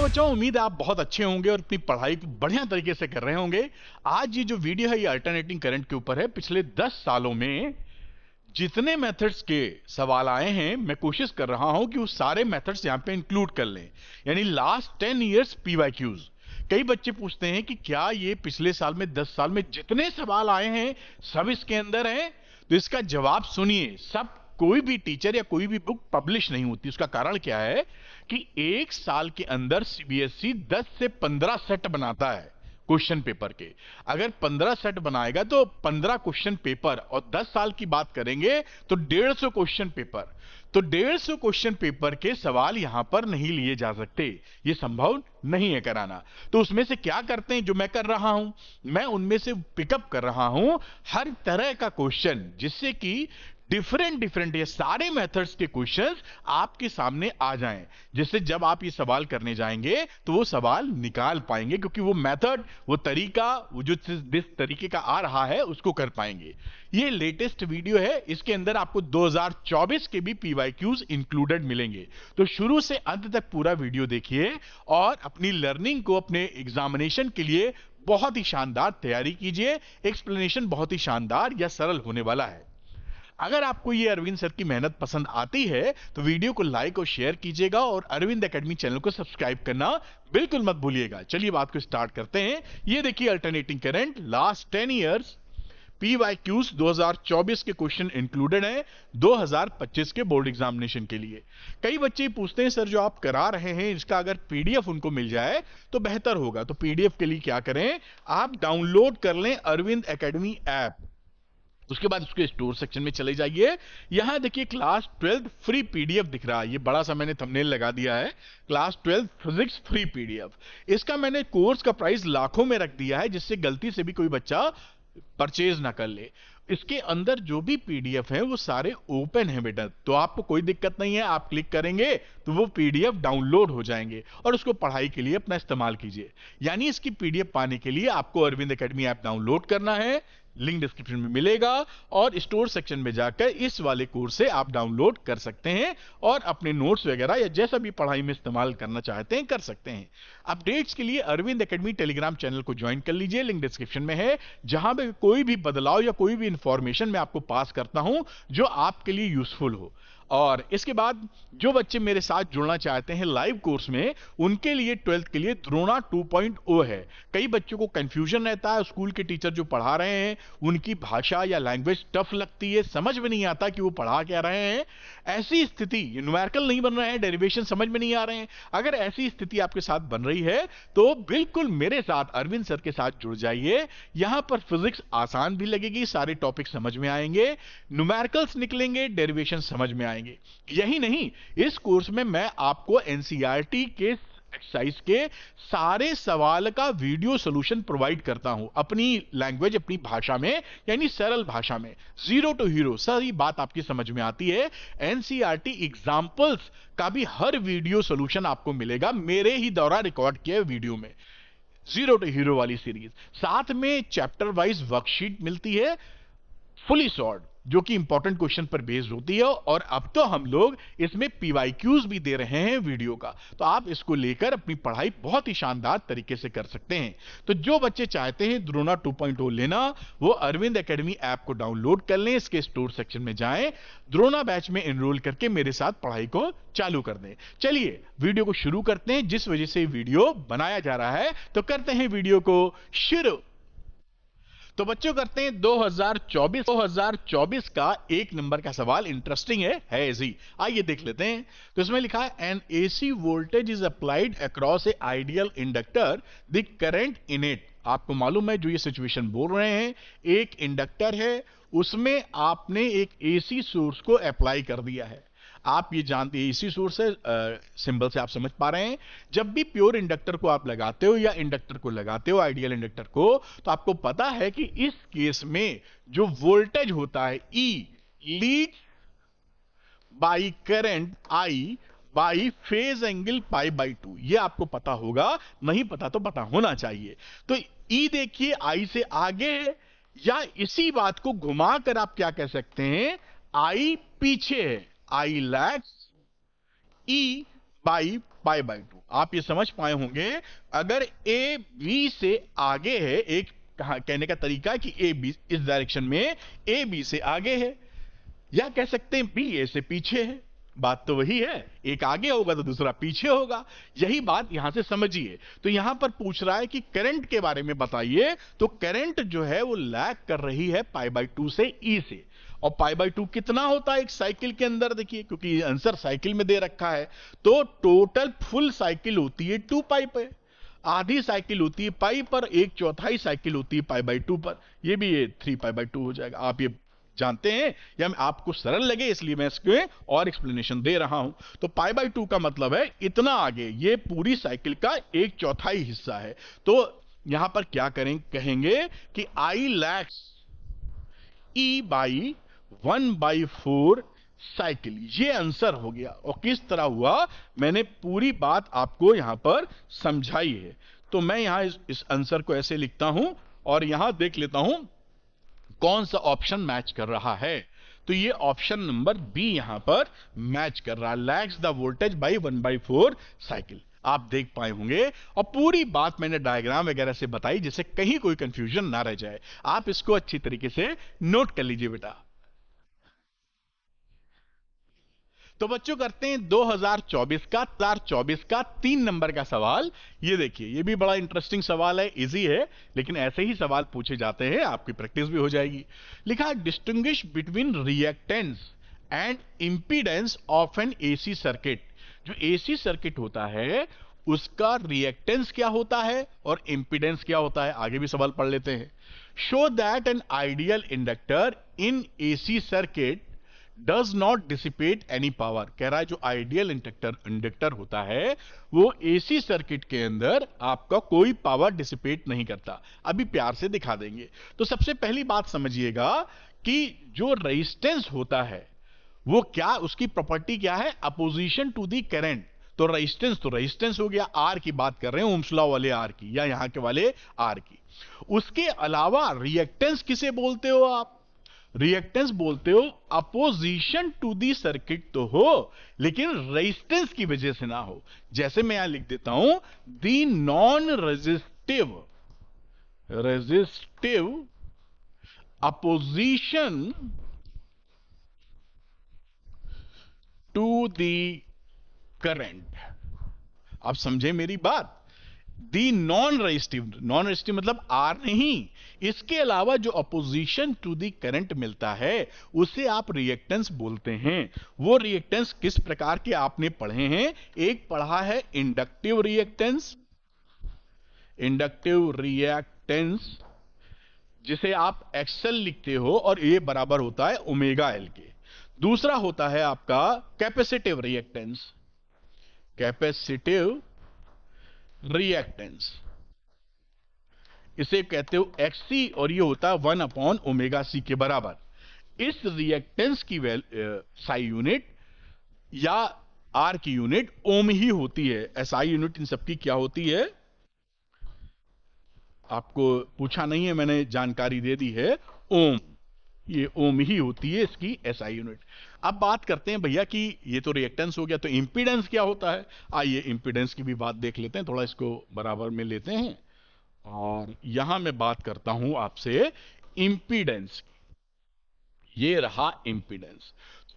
बच्चों, उम्मीद है आप बहुत अच्छे होंगे और अपनी पढ़ाई को बढ़िया तरीके से कर रहे होंगे। आज ये जो वीडियो है ये अल्टरनेटिंग करंट के ऊपर है। पिछले 10 सालों में जितने मेथड्स के सवाल आए हैं, मैं कोशिश कर रहा हूं कि उस सारे मेथड्स यहां पे इंक्लूड कर लें, यानी लास्ट 10 इयर्स पीवाईक्यूज। कई बच्चे पूछते हैं कि क्या ये पिछले साल में 10 साल में जितने सवाल आए हैं सब इसके अंदर हैं? तो इसका जवाब सुनिए, सब कोई भी टीचर या कोई भी बुक पब्लिश नहीं होती। उसका कारण क्या है कि एक साल के अंदर सीबीएसई 10 से 15 सेट बनाता है क्वेश्चन पेपर के। अगर 15 सेट बनाएगा तो 15 क्वेश्चन पेपर, और 10 साल की बात करेंगे तो 150 क्वेश्चन पेपर। तो 150 क्वेश्चन पेपर के सवाल यहां पर नहीं लिए जा सकते, यह संभव नहीं है कराना। तो उसमें से क्या करते हैं, जो मैं कर रहा हूं, मैं उनमें से पिकअप कर रहा हूं हर तरह का क्वेश्चन, जिससे कि डिफरेंट ये सारे मेथड्स के क्वेश्चंस आपके सामने आ जाएं, जिससे जब आप ये सवाल करने जाएंगे तो वो सवाल निकाल पाएंगे, क्योंकि वो मेथड, वो तरीका, वो जो जिस तरीके का आ रहा है उसको कर पाएंगे। ये लेटेस्ट वीडियो है, इसके अंदर आपको 2024 के भी पीवाईक्यूज इंक्लूडेड मिलेंगे। तो शुरू से अंत तक पूरा वीडियो देखिए और अपनी लर्निंग को, अपने एग्जामिनेशन के लिए बहुत ही शानदार तैयारी कीजिए। एक्सप्लेनेशन बहुत ही शानदार या सरल होने वाला है। अगर आपको ये अरविंद सर की मेहनत पसंद आती है तो वीडियो को लाइक और शेयर कीजिएगा और अरविंद एकेडमी चैनल को सब्सक्राइब करना बिल्कुल मत भूलिएगा। चलिए बात को स्टार्ट करते हैं। ये देखिए alternating current last 10 years PYQs 2024 के क्वेश्चन इंक्लूडेड हैं 2025 के बोर्ड एग्जामिनेशन के लिए। कई बच्चे पूछते हैं, सर जो आप करा रहे हैं इसका अगर पीडीएफ उनको मिल जाए तो बेहतर होगा। तो पीडीएफ के लिए क्या करें, आप डाउनलोड कर लें अरविंद एकेडमी ऐप। उसके बाद उसके स्टोर सेक्शन में चले जाइए। यहां देखिए क्लास 12 फ्री पीडीएफ दिख रहा है, ये बड़ा सा मैंने थंबनेल लगा दिया है, क्लास 12 फिजिक्स फ्री पीडीएफ। इसका मैंने कोर्स का प्राइस लाखों में रख दिया है, जिससे गलती से भी कोई बच्चा परचेज ना कर ले। इसके अंदर जो भी पीडीएफ है वो सारे ओपन है बेटा, तो आपको कोई दिक्कत नहीं है। आप क्लिक करेंगे तो वो पीडीएफ डाउनलोड हो जाएंगे और उसको पढ़ाई के लिए अपना इस्तेमाल कीजिए। यानी इसकी पीडीएफ पाने के लिए आपको अरविंद एकेडमी ऐप डाउनलोड करना है, लिंक डिस्क्रिप्शन में मिलेगा, और स्टोर सेक्शन में जाकर इस वाले कोर्स से आप डाउनलोड कर सकते हैं और अपने नोट्स वगैरह या जैसा भी पढ़ाई में इस्तेमाल करना चाहते हैं कर सकते हैं। अपडेट्स के लिए अरविंद एकेडमी टेलीग्राम चैनल को ज्वाइन कर लीजिए, लिंक डिस्क्रिप्शन में है, जहां पे कोई भी बदलाव या कोई भी इंफॉर्मेशन मैं आपको पास करता हूं जो आपके लिए यूजफुल हो। और इसके बाद जो बच्चे मेरे साथ जुड़ना चाहते हैं लाइव कोर्स में, उनके लिए 12th के लिए द्रोणा 2.0 है। कई बच्चों को कंफ्यूजन रहता है, स्कूल के टीचर जो पढ़ा रहे हैं उनकी भाषा या लैंग्वेज टफ लगती है, समझ में नहीं आता कि वो पढ़ा क्या रहे हैं। ऐसी स्थिति, न्यूमेरिकल नहीं बन रहे हैं, डेरिवेशन समझ में नहीं आ रहे हैं, अगर ऐसी स्थिति आपके साथ बन रही है तो बिल्कुल मेरे साथ अरविंद सर के साथ जुड़ जाइए। यहां पर फिजिक्स आसान भी लगेगी, सारे टॉपिक समझ में आएंगे, न्यूमेरिकल्स निकलेंगे, डेरिवेशन समझ में आएंगे। यही नहीं, इस कोर्स में मैं आपको एनसीईआरटी के एक्सरसाइज के सारे सवाल का वीडियो सॉल्यूशन प्रोवाइड करता हूं, अपनी लैंग्वेज, अपनी भाषा में, यानी सरल भाषा में, जीरो टू हीरो सारी बात आपकी समझ में आती है। एनसीईआरटी एग्जांपल्स का भी हर वीडियो सॉल्यूशन आपको मिलेगा मेरे ही द्वारा रिकॉर्ड किए वीडियो में, जीरो टू हीरो वाली सीरीज। साथ में चैप्टर वाइज वर्कशीट मिलती है फुली सॉर्ट, जो कि इंपॉर्टेंट क्वेश्चन पर बेस्ड होती है, और अब तो हम लोग इसमें पीवाईक्यूज भी दे रहे हैं वीडियो का। तो आप इसको लेकर अपनी पढ़ाई बहुत ही शानदार तरीके से कर सकते हैं। तो जो बच्चे चाहते हैं द्रोणा 2.0 लेना, वो अरविंद एकेडमी ऐप को डाउनलोड कर लें, इसके स्टोर सेक्शन में जाएं, द्रोणा बैच में एनरोल करके मेरे साथ पढ़ाई को चालू कर दें। चलिए वीडियो को शुरू करते हैं। जिस वजह से वीडियो बनाया जा रहा है, तो करते हैं वीडियो को शुरू। तो बच्चों करते हैं 2024 का एक नंबर का सवाल। इंटरेस्टिंग है ऐसी, आइए देख लेते हैं। तो इसमें लिखा है N AC voltage is applied across a ideal inductor, the current in it. आपको मालूम है जो ये सिचुएशन बोल रहे हैं, एक इंडक्टर है, उसमें आपने एक एसी सोर्स को अप्लाई कर दिया है। आप ये जानते हैं एसी सोर्स है, सिंबल से आप समझ पा रहे हैं। जब भी प्योर इंडक्टर को आप लगाते हो या इंडक्टर को लगाते हो, आइडियल इंडक्टर को, तो आपको पता है कि इस केस में जो वोल्टेज होता है E, lead by current I by phase angle pi by 2, ये आपको पता होगा, नहीं पता तो पता होना चाहिए। तो ई देखिए आई से आगे है, या इसी बात को घुमाकर आप क्या कह सकते हैं, आई पीछे है, आई लैग्स ई बाई π/2। आप ये समझ पाए होंगे, अगर ए बी से आगे है, एक कहने का तरीका है कि ए बी इस डायरेक्शन में ए बी से आगे है, या कह सकते हैं बी ए से पीछे है। बात तो वही है, एक आगे होगा तो दूसरा पीछे होगा। यही बात यहां से समझिए। तो यहां पर पूछ रहा है कि करंट के बारे में बताइए, तो करंट जो है वो लैग कर रही है π/2 से ई से। और π/2 कितना होता है एक साइकिल के अंदर, देखिए क्योंकि आंसर साइकिल में दे रखा है, तो टोटल फुल साइकिल होती है 2π पे, आधी साइकिल होती है पाई पर, एक चौथाई साइकिल होती है π/2 पर। ये भी ये 3π/2 हो जाएगा। आप ये जानते हैं, या आपको सरल लगे इसलिए मैं इसके और एक्सप्लेनेशन दे रहा हूं। तो π/2 का मतलब है इतना आगे, ये पूरी साइकिल का एक चौथाई हिस्सा है। तो यहां पर क्या कहेंगे कि I लैक्स E/1/4 साइकिल। ये आंसर हो गया। और किस तरह हुआ, मैंने पूरी बात आपको यहां पर समझाई है। तो मैं यहां इस आंसर को ऐसे लिखता हूं और यहां देख लेता हूं कौन सा ऑप्शन मैच कर रहा है। तो ये ऑप्शन नंबर बी यहां पर मैच कर रहा है, lags the voltage by 1/4 cycle. आप देख पाए होंगे, और पूरी बात मैंने डायग्राम वगैरह से बताई जिससे कहीं कोई कंफ्यूजन ना रह जाए। आप इसको अच्छी तरीके से नोट कर लीजिए बेटा। तो बच्चों करते हैं 2024 का 3 नंबर का सवाल। ये देखिए, ये भी बड़ा इंटरेस्टिंग सवाल है, इजी है, लेकिन ऐसे ही सवाल पूछे जाते हैं, आपकी प्रैक्टिस भी हो जाएगी। लिखा है distinguish between reactance and impedance of N AC circuit. जो एसी सर्किट होता है उसका रिएक्टेंस क्या होता है और इंपीडेंस क्या होता है, आगे भी सवाल पढ़ लेते हैं। Show that an ideal inductor in AC circuit does not dissipate any power. कह रहा है जो आइडियल इंडक्टर होता है वो एसी सर्किट के अंदर आपका कोई पावर डिसिपेट नहीं करता। अभी प्यार से दिखा देंगे। तो सबसे पहली बात समझिएगा कि जो रेजिस्टेंस होता है वो क्या, उसकी प्रॉपर्टी क्या है, अपोजिशन टू दी करंट। तो रेजिस्टेंस हो गया, आर की बात कर रहे हैं, ओम्स लॉ वाले आर की, या यहां के वाले आर की। उसके अलावा रिएक्टेंस किसे बोलते हो आप, रिएक्टेंस बोलते हो अपोजिशन टू दी सर्किट तो हो, लेकिन रेजिस्टेंस की वजह से ना हो। जैसे मैं यहां लिख देता हूं, the non resistive opposition to the current. आप समझे मेरी बात। दी नॉन रेजिस्टिव मतलब आर नहीं, इसके अलावा जो अपोजिशन टू दी करंट मिलता है उसे आप रिएक्टेंस बोलते हैं। वो रिएक्टेंस किस प्रकार के आपने पढ़े हैं, एक पढ़ा है इंडक्टिव रिएक्टेंस जिसे आप एक्सएल लिखते हो और ये बराबर होता है ओमेगा एल के। दूसरा होता है आपका कैपेसिटिव रिएक्टेंस, इसे कहते हो एक्सी, और ये होता है 1/ओमेगा सी के बराबर। इस रिएक्टेंस की साई यूनिट या आर की यूनिट ओम ही होती है। एसआई यूनिट इन सबकी क्या होती है, आपको पूछा नहीं है, मैंने जानकारी दे दी है, ओम। ये ओम ही होती है इसकी एसआई यूनिट। अब बात करते हैं भैया कि ये तो रिएक्टेंस हो गया, तो इंपीडेंस क्या होता है। आइए इंपीडेंस की भी बात देख लेते हैं, थोड़ा इसको बराबर में लेते हैं। और यहां मैं बात करता हूं आपसे इंपीडेंस। ये रहा इंपीडेंस।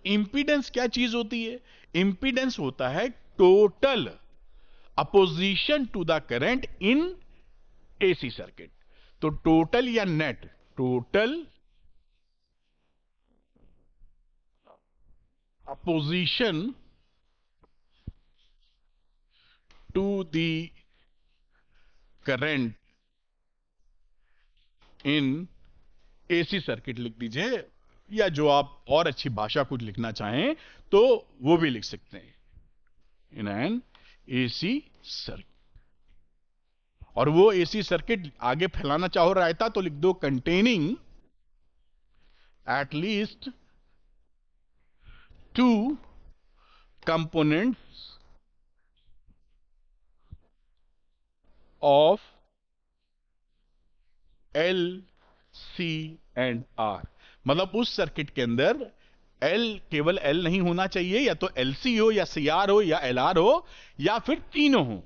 इंपीडेंस क्या चीज होती है, इंपीडेंस होता है total opposition to the current in AC circuit. तो टोटल या नेट, total opposition to the current in AC circuit लिख दीजिए, या जो आप और अच्छी भाषा कुछ लिखना चाहें तो वो भी लिख सकते हैं, इन एन एसी सर्किट। और वो एसी सर्किट आगे फैलाना चाहो रायता तो लिख दो containing at least 2 components of L C and R. मतलब उस सर्किट के अंदर एल केवल एल नहीं होना चाहिए, या तो एलसी हो या सीआर हो या एलआर हो या फिर तीनों हो।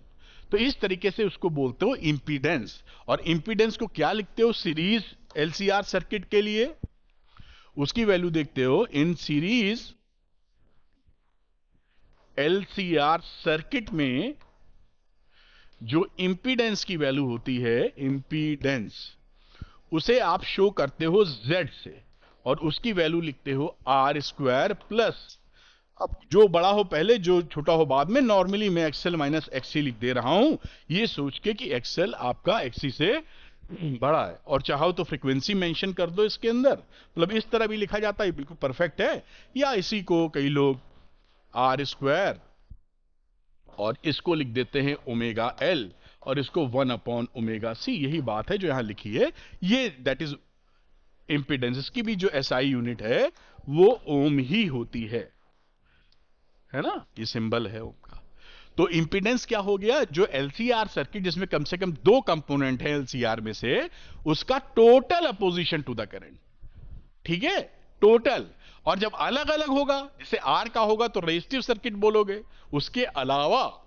तो इस तरीके से उसको बोलते हो इंपीडेंस। और इंपीडेंस को क्या लिखते हो सीरीज एलसीआर सर्किट के लिए? उसकी वैल्यू देखते हो इन सीरीज एलसीआर सर्किट में जो इंपीडेंस की वैल्यू होती है, इंपीडेंस, उसे आप शो करते हो Z से और उसकी वैल्यू लिखते हो आर स्क्वायर प्लस, अब जो बड़ा हो पहले, जो छोटा हो बाद में। नॉर्मली मैं एक्सएल माइनस एक्सी लिख दे रहा हूं, ये सोच के कि एक्सएल आपका एक्सी से बड़ा है। और चाहो तो फ्रीक्वेंसी मेंशन कर दो इसके अंदर, मतलब इस तरह भी लिखा जाता है, बिल्कुल परफेक्ट है। या इसी को कई लोग आर स्क्वायर और इसको लिख देते हैं ओमेगा एल और इसको 1/ओमेगा सी। यही बात है जो यहां लिखी है, ये दैट इज इंपीडेंस। इसकी भी जो एसआई यूनिट है वो ओम ही होती है ना, ये सिंबल है ओम का। तो इंपीडेंस क्या हो गया? जो एलसीआर सर्किट जिसमें कम से कम 2 कंपोनेंट है एलसीआर में से, उसका total opposition to the current, ठीक है, टोटल। और जब अलग अलग होगा, जैसे आर का होगा तो रेजिस्टिव सर्किट बोलोगे, उसके अलावा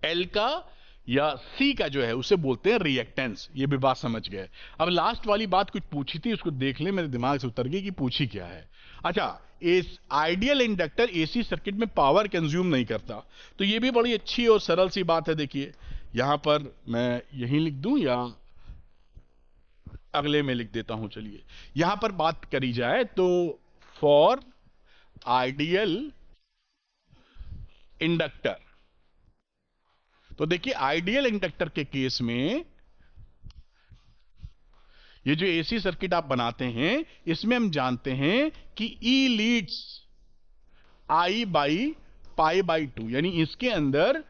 एल का या सी का जो है उसे बोलते हैं रिएक्टेंस। ये भी बात समझ गए। अब लास्ट वाली बात कुछ पूछी थी, उसको देख ले, मेरे दिमाग से उतर गई कि पूछी क्या है। अच्छा, इस आइडियल इंडक्टर एसी सर्किट में पावर कंज्यूम नहीं करता, तो ये भी बड़ी अच्छी और सरल सी बात है। देखिए यहां पर मैं यहीं लिख दूं या अगले में लिख देता हूं, चलिए यहां पर बात करी जाए तो फॉर आइडियल इंडक्टर, तो देखिए आइडियल इंडक्टर के केस में ये जो एसी सर्किट आप बनाते हैं, इसमें हम जानते हैं कि E leads I by pi by 2, यानी इसके अंदर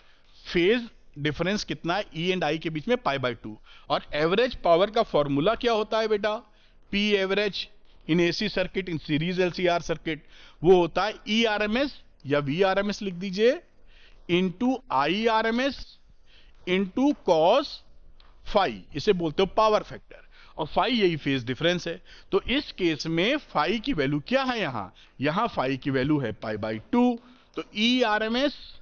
फेज डिफरेंस कितना है ई एंड आई के बीच में, पाई बाई 2। और एवरेज पावर का फॉर्मूला क्या होता है बेटा? P average in AC circuit, in series LCR circuit, वो होता है ई आर एम एस या वी आर एम एस लिख दीजिए, into I R M S into cos phi, इसे बोलते हो पावर फैक्टर। और फाई यही फेज डिफरेंस है। तो इस केस में फाई की वैल्यू क्या है? यहां फाई की वैल्यू है पाई बाई 2। तो E R M S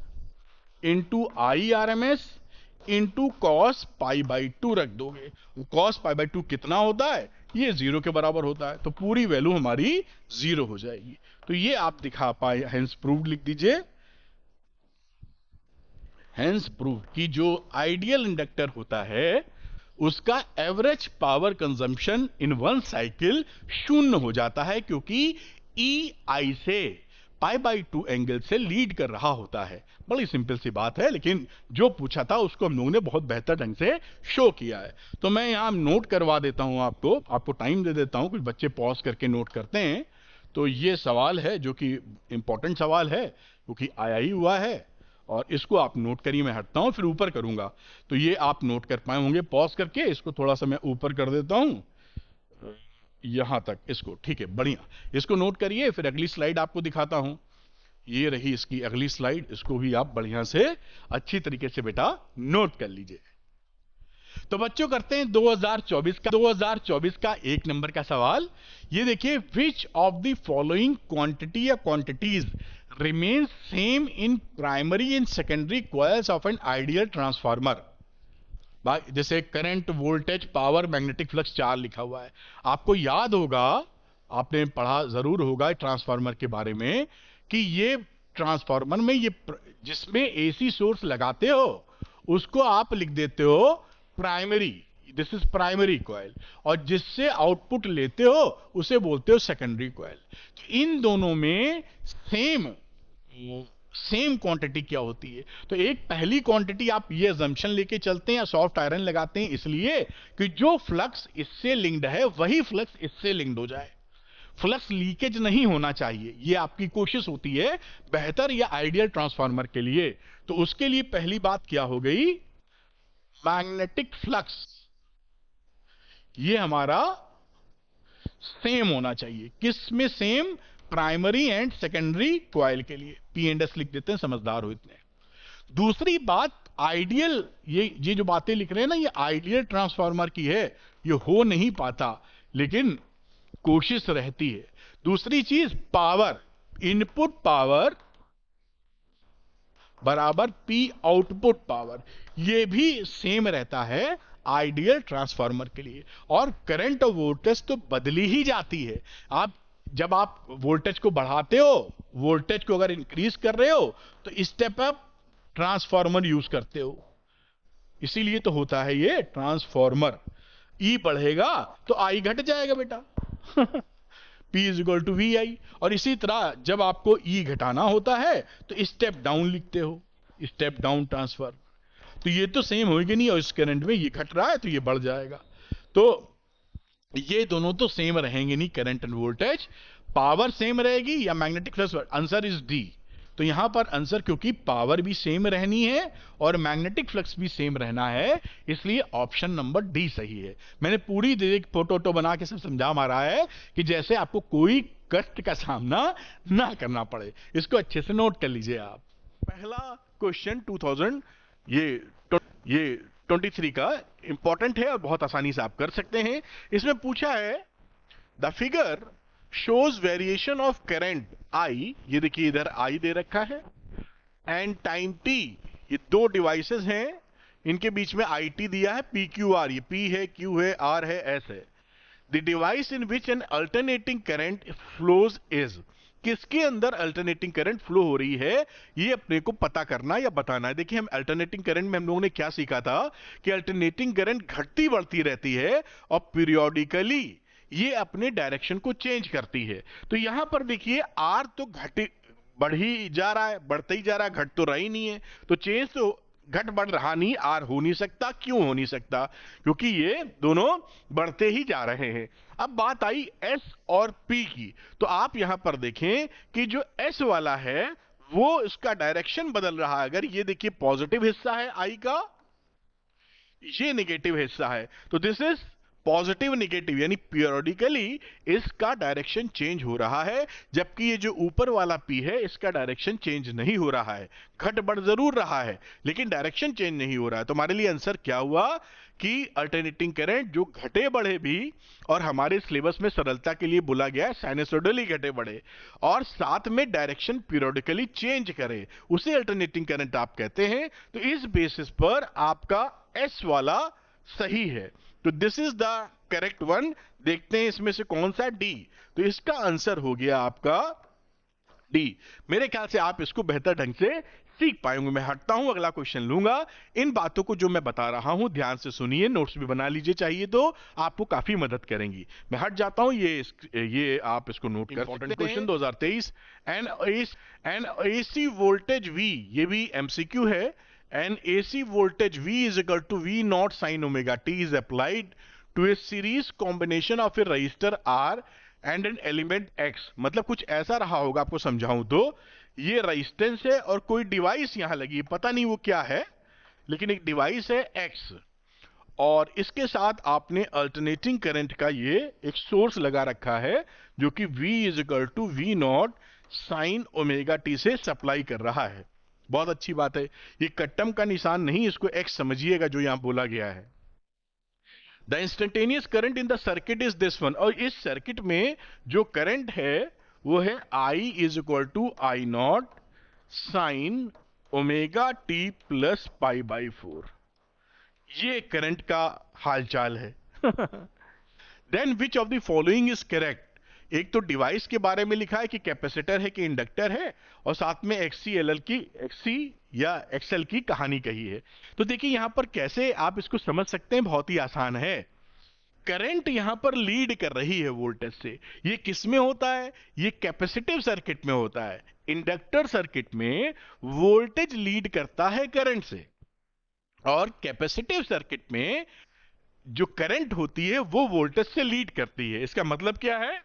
into I R M S into cos pi by 2 रख दोगे। कॉस पाई बाई 2 कितना होता है? ये 0 के बराबर होता है, तो पूरी वैल्यू हमारी 0 हो जाएगी। तो ये आप दिखा पाए, हेंस प्रूव्ड लिख दीजिए, हेंस प्रूव्ड कि जो आइडियल इंडक्टर होता है उसका average power consumption in one cycle 0 हो जाता है, क्योंकि ई आई से पाई बाई 2 एंगल से लीड कर रहा होता है। बड़ी सिंपल सी बात है, लेकिन जो पूछा था उसको हम लोगों ने बहुत बेहतर ढंग से शो किया है। तो मैं यहां नोट करवा देता हूं, आपको टाइम दे देता हूं, कुछ बच्चे पॉज करके नोट करते हैं। तो ये सवाल है जो कि इंपॉर्टेंट सवाल है, क्योंकि आया ही हुआ है, और इसको आप नोट करिए। मैं हटता हूं, फिर ऊपर करूंगा, तो ये आप नोट कर पाए होंगे पॉज करके। इसको थोड़ा सा मैं ऊपर कर देता हूं यहां तक, इसको, ठीक है, बढ़िया। इसको नोट करिए, फिर अगली स्लाइड आपको दिखाता हूं। ये रही इसकी अगली स्लाइड, इसको भी आप बढ़िया से अच्छी तरीके से बेटा नोट कर लीजिए। तो बच्चों करते हैं 2024 का 1 नंबर का सवाल। ये देखिए, विच ऑफ द फॉलोइंग क्वांटिटी या quantities remains same in primary and secondary coils of an ideal transformer। जैसे current, voltage, power, magnetic flux 4 लिखा हुआ है। आपको याद होगा, आपने पढ़ा जरूर होगा ट्रांसफार्मर के बारे में, कि ये ट्रांसफार्मर में ये जिसमें एसी सोर्स लगाते हो उसको आप लिख देते हो primary, this is primary coil, और जिससे आउटपुट लेते हो उसे बोलते हो सेकेंडरी कॉइल। तो इन दोनों में सेम क्वांटिटी क्या होती है? तो एक पहली क्वांटिटी आप ये अजम्पशन लेके चलते हैं या सॉफ्ट आयरन लगाते हैं, इसलिए कि जो फ्लक्स इससे लिंक्ड है वही फ्लक्स इससे लिंक्ड हो जाए। फ्लक्स लीकेज नहीं होना चाहिए, ये आपकी कोशिश होती है बेहतर या आइडियल ट्रांसफार्मर के लिए। तो उसके लिए पहली बात क्या हो गई? मैग्नेटिक फ्लक्स ये हमारा सेम होना चाहिए। किस में same? Primary and secondary coil के लिए। पी एंड एस लिख देते हैं, समझदार हो इतने। दूसरी बात, आइडियल, ये जो बातें लिख रहे हैं ना, ये आइडियल ट्रांसफार्मर की है, ये हो नहीं पाता लेकिन कोशिश रहती है। दूसरी चीज पावर, इनपुट पावर बराबर पी आउटपुट पावर, ये भी सेम रहता है आइडियल ट्रांसफार्मर के लिए। और करंट और वोल्टेज तो बदली ही जाती है। आप जब आप वोल्टेज को बढ़ाते हो, वोल्टेज को अगर इंक्रीज कर रहे हो तो स्टेप अप ट्रांसफार्मर यूज करते हो, इसीलिए तो होता है ये ट्रांसफार्मर। ई बढ़ेगा तो आई घट जाएगा बेटा P is equal to V I. और इसी तरह जब आपको ई घटाना होता है तो स्टेप डाउन लिखते हो, स्टेप डाउन ट्रांसफर। तो ये तो सेम होगी नहीं, और इस करंट में ये घट रहा है तो ये बढ़ जाएगा। तो ये दोनों तो सेम रहेंगे नहीं, current end voltage. Power same रहेगी या magnetic flux? Answer is D. तो यहां पर आंसर, क्योंकि पावर भी सेम रहनी है और मैग्नेटिक फ्लक्स भी सेम रहना है, इसलिए ऑप्शन नंबर डी सही है। मैंने पूरी फोटो बना के सब समझा मारा है कि जैसे आपको कोई कष्ट का सामना ना करना पड़े। इसको अच्छे से नोट कर लीजिए आप। पहला क्वेश्चन 2000 ये 23 का इंपॉर्टेंट है और बहुत आसानी से आप कर सकते हैं। इसमें पूछा है the figure shows variation of current I, ये देखिए इधर आई दे रखा है, एंड टाइम टी, ये दो डिवाइसेस हैं, इनके बीच में आई टी दिया है, पी क्यू आर, ये पी है, क्यू है, आर है, एस है। The device in which N alternating current flows is, किसके अंदर अल्टरनेटिंग करंट फ्लो हो रही है, ये अपने को पता करना या बताना है। देखिए हम अल्टरनेटिंग करंट में हम लोगों ने क्या सीखा था कि अल्टरनेटिंग करंट घटती बढ़ती रहती है और पीरियोडिकली ये अपने डायरेक्शन को चेंज करती है। तो यहां पर देखिए आर तो घटे बढ़ ही जा रहा है, बढ़ता ही जा रहा है, घट तो रहा ही नहीं है। तो चेंज तो घट बढ़ रहा नहीं, आर हो नहीं सकता। क्यों हो नहीं सकता? क्योंकि ये दोनों बढ़ते ही जा रहे हैं। अब बात आई एस और पी की, तो आप यहां पर देखें कि जो एस वाला है वो इसका डायरेक्शन बदल रहा है। अगर ये देखिए पॉजिटिव हिस्सा है आई का, ये नेगेटिव हिस्सा है, तो दिस इज पॉजिटिव नेगेटिव, यानी पीरियोडिकली इसका डायरेक्शन चेंज हो रहा है। जबकि ये जो ऊपर वाला पी है इसका डायरेक्शन चेंज नहीं हो रहा है, घट बढ़ जरूर रहा है लेकिन डायरेक्शन चेंज नहीं हो रहा है। तो हमारे लिए आंसर क्या हुआ कि अल्टरनेटिंग करंट जो घटे बढ़े भी, और हमारे सिलेबस में सरलता के लिए बोला गया है साइनसोइडली घटे बढ़े, और साथ में डायरेक्शन पीरियोडिकली चेंज करे, उसे अल्टरनेटिंग करंट आप कहते हैं। तो इस बेसिस पर आपका एस वाला सही है। तो this is the correct one. देखते हैं इसमें से कौन सा, डी। तो इसका आंसर हो गया आपका डी। मेरे ख्याल से आप इसको बेहतर ढंग से सीख पाएंगे। मैं हटता हूं, अगला क्वेश्चन लूंगा। इन बातों को जो मैं बता रहा हूं ध्यान से सुनिए, नोट्स भी बना लीजिए, चाहिए तो आपको काफी मदद करेंगी। मैं हट जाता हूं, ये आप इसको नोट कर सकते हैं। Question 2023, N AC voltage V, ये भी एमसीक्यू है। An AC voltage V is equal to V naught sin omega t is applied to a series combination of a resistor R and an element X। मतलब कुछ ऐसा रहा होगा, आपको समझाऊं तो ये रेजिस्टेंस है और कोई डिवाइस यहां लगी है, पता नहीं वो क्या है, लेकिन एक डिवाइस है X, और इसके साथ आपने अल्टरनेटिंग करंट का ये एक सोर्स लगा रखा है जो कि V is equal to V naught sine omega t से सप्लाई कर रहा है। बहुत अच्छी बात है। ये कट्टम का निशान नहीं, इसको एक्स समझिएगा जो यहां बोला गया है। The instantaneous current in the circuit is this one, और इस सर्किट में जो करंट है वो है I is equal to I naught sine omega T plus pi by 4। ये करंट का हालचाल है। Then which of the following is correct? एक तो डिवाइस के बारे में लिखा है कि कैपेसिटर है कि इंडक्टर है, और साथ में एक्सी या एक्सएल की कहानी कही है। तो देखिए यहां पर कैसे आप इसको समझ सकते हैं, बहुत ही आसान है। करंट यहां पर लीड कर रही है वोल्टेज से। ये किस में होता है? ये कैपेसिटिव सर्किट में होता है। इंडक्टर सर्किट में वोल्टेज लीड करता है करंट से, और कैपेसिटिव सर्किट में जो करंट होती है वो वोल्टेज से लीड करती है। इसका मतलब क्या है?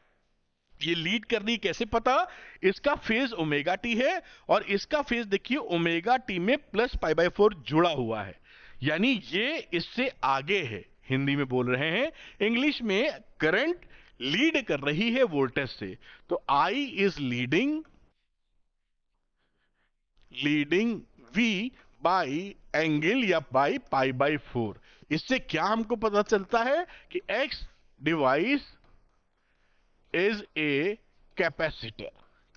ये लीड करनी कैसे पता? इसका फेज ओमेगा टी है और इसका फेज देखिए ओमेगा टी में प्लस पाई बाई 4 जुड़ा हुआ है, यानी ये इससे आगे है। हिंदी में बोल रहे हैं, इंग्लिश में करंट लीड कर रही है वोल्टेज से। तो I is leading V by angle या बाई पाई बाई 4। इससे क्या हमको पता चलता है कि X device is a capacitor.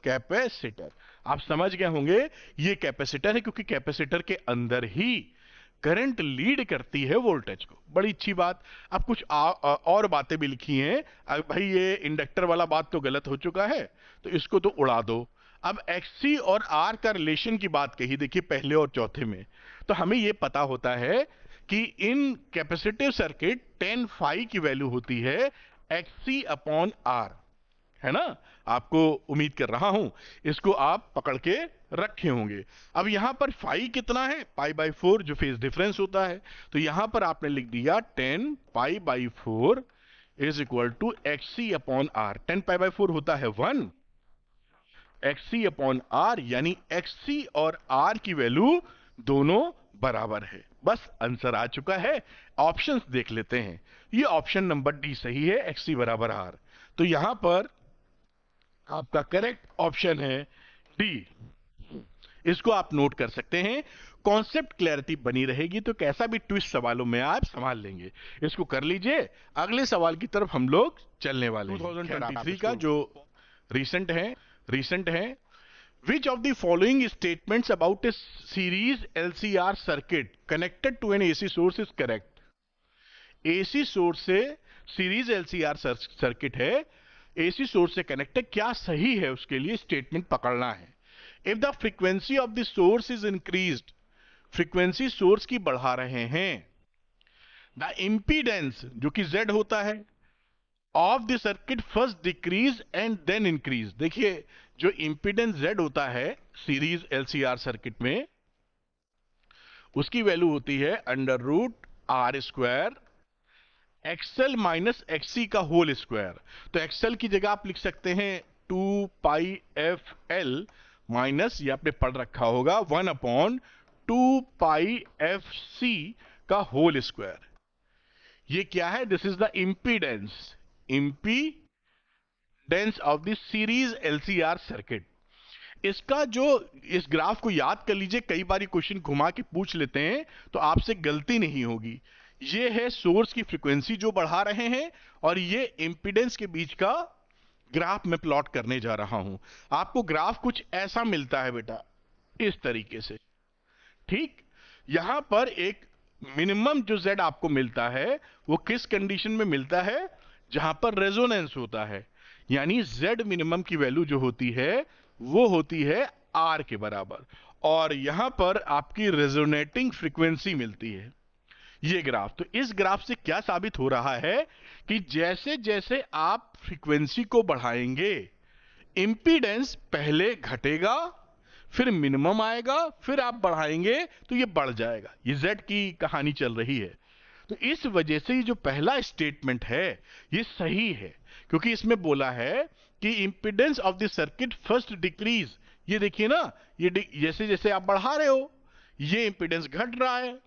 Capacitor आप समझ गए होंगे, ये कैपेसिटर है क्योंकि कैपेसिटर के अंदर ही करंट लीड करती है वोल्टेज को। बड़ी अच्छी बात। अब कुछ और बातें भी लिखी हैं। अब भाई ये इंडक्टर वाला बात तो गलत हो चुका है, तो इसको तो उड़ा दो। अब एक्सी और आर का रिलेशन की बात कही, देखिए पहले और चौथे में, तो हमें ये पता होता है कि इन कैपेसिटिव सर्किट 10 फाई की वैल्यू होती है एक्सी अपॉन आर, है ना। आपको उम्मीद कर रहा हूं इसको आप पकड़ के रखे होंगे। अब यहां पर फाई कितना है, पाई बाई 4, जो फेज डिफरेंस होता है। तो यहां पर आपने लिख दिया 10 pi by 4 is equal to XC upon R. 10 pi by 4 होता है 1, एक्सी अपॉन आर, यानी एक्सी और आर की वैल्यू दोनों बराबर है। बस आंसर आ चुका है। ऑप्शंस देख लेते हैं। ये ऑप्शन नंबर डी सही है, एक्सी बराबर आर। तो यहां पर आपका करेक्ट ऑप्शन है डी। इसको आप नोट कर सकते हैं। कॉन्सेप्ट क्लैरिटी बनी रहेगी तो कैसा भी ट्विस्ट सवालों में आप संभाल लेंगे। इसको कर लीजिए। अगले सवाल की तरफ हम लोग चलने वाले हैं। 2023 का जो रीसेंट है। Which of the following statements about a series LCR circuit connected to an AC source is correct? AC source से सीरीज LCR सर्किट है, AC सोर्स से कनेक्ट है, क्या सही है उसके लिए स्टेटमेंट पकड़ना है। If the frequency of the source is increased, frequency source की बढ़ा रहे हैं, द इंपीडेंस जो कि Z होता है of the circuit first decrease and then increase. देखिए जो इंपीडेंस Z होता है सीरीज LCR सर्किट में, उसकी वैल्यू होती है under root R square XL minus XC का होल स्क्वायर। तो एक्सएल की जगह आप लिख सकते हैं 2 पाई एफ एल माइनस, ये आपने पढ़ रखा होगा 1 अपॉन 2 पाई एफ सी का होल स्क्वायर। ये क्या है, this is the impedance of the series LCR circuit. इसका जो इस ग्राफ को याद कर लीजिए, कई बार क्वेश्चन घुमा के पूछ लेते हैं तो आपसे गलती नहीं होगी। ये है सोर्स की फ्रीक्वेंसी जो बढ़ा रहे हैं और ये इंपीडेंस के बीच का ग्राफ में प्लॉट करने जा रहा हूं। आपको ग्राफ कुछ ऐसा मिलता है बेटा, इस तरीके से। ठीक, यहां पर एक मिनिमम जो Z आपको मिलता है वो किस कंडीशन में मिलता है, जहां पर रेजोनेंस होता है, यानी Z मिनिमम की वैल्यू जो होती है वो होती है R के बराबर, और यहां पर आपकी रेजोनेटिंग फ्रीक्वेंसी मिलती है। ये ग्राफ, तो इस ग्राफ से क्या साबित हो रहा है कि जैसे जैसे आप फ्रीक्वेंसी को बढ़ाएंगे, इंपीडेंस पहले घटेगा, फिर मिनिमम आएगा, फिर आप बढ़ाएंगे तो ये बढ़ जाएगा। ये Z की कहानी चल रही है। तो इस वजह से ये जो पहला स्टेटमेंट है ये सही है, क्योंकि इसमें बोला है कि impedance of the circuit first decrease. ये देखिए ना, ये जैसे जैसे आप बढ़ा रहे हो ये इंपीडेंस घट रहा है,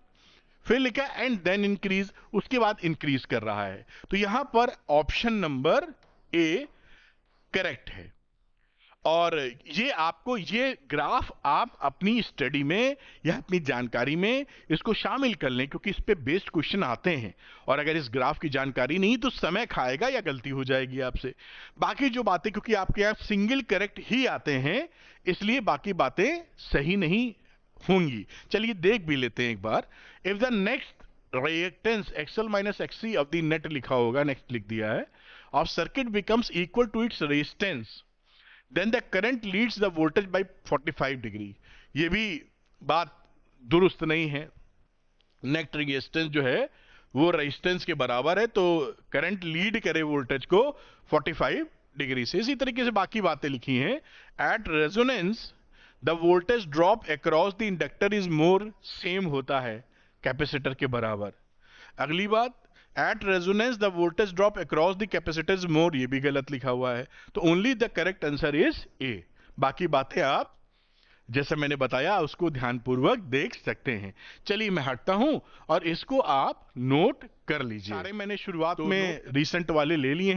फिर लिखा एंड देन इंक्रीज, उसके बाद इंक्रीज कर रहा है। तो यहां पर ऑप्शन नंबर ए करेक्ट है। और ये आपको ये ग्राफ आप अपनी स्टडी में या अपनी जानकारी में इसको शामिल कर लें, क्योंकि इस पे बेस्ड क्वेश्चन आते हैं और अगर इस ग्राफ की जानकारी नहीं तो समय खाएगा या गलती हो जाएगी आपसे। बाकी जो बातें, क्योंकि आपके यहाँ सिंगल करेक्ट ही आते हैं, इसलिए बाकी बातें सही नहीं होंगी। चलिए देख भी लेते हैं एक बार। If the next reactance XL minus XC of the net लिखा होगा, नेक्स्ट लिख दिया है, of circuit becomes equal to its resistance, then the current leads the voltage by 45 degree. ये भी बात दुरुस्त नहीं है। नेट रेजिस्टेंस जो है वो रेजिस्टेंस के बराबर है, तो करंट लीड करे वोल्टेज को 45 डिग्री से। इसी तरीके से बाकी बातें लिखी हैं। At resonance the voltage drop across the inductor is more, same होता है कैपेसिटर के बराबर। अगली बात, at resonance the voltage drop across the capacitor is more, ये भी गलत लिखा हुआ है। तो only the correct answer is a. बाकी बातें आप जैसे मैंने बताया उसको ध्यानपूर्वक देख सकते हैं। चलिए मैं हटता हूं और इसको आप नोट कर लीजिए। सारे मैंने शुरुआत में रिसेंट वाले ले लिए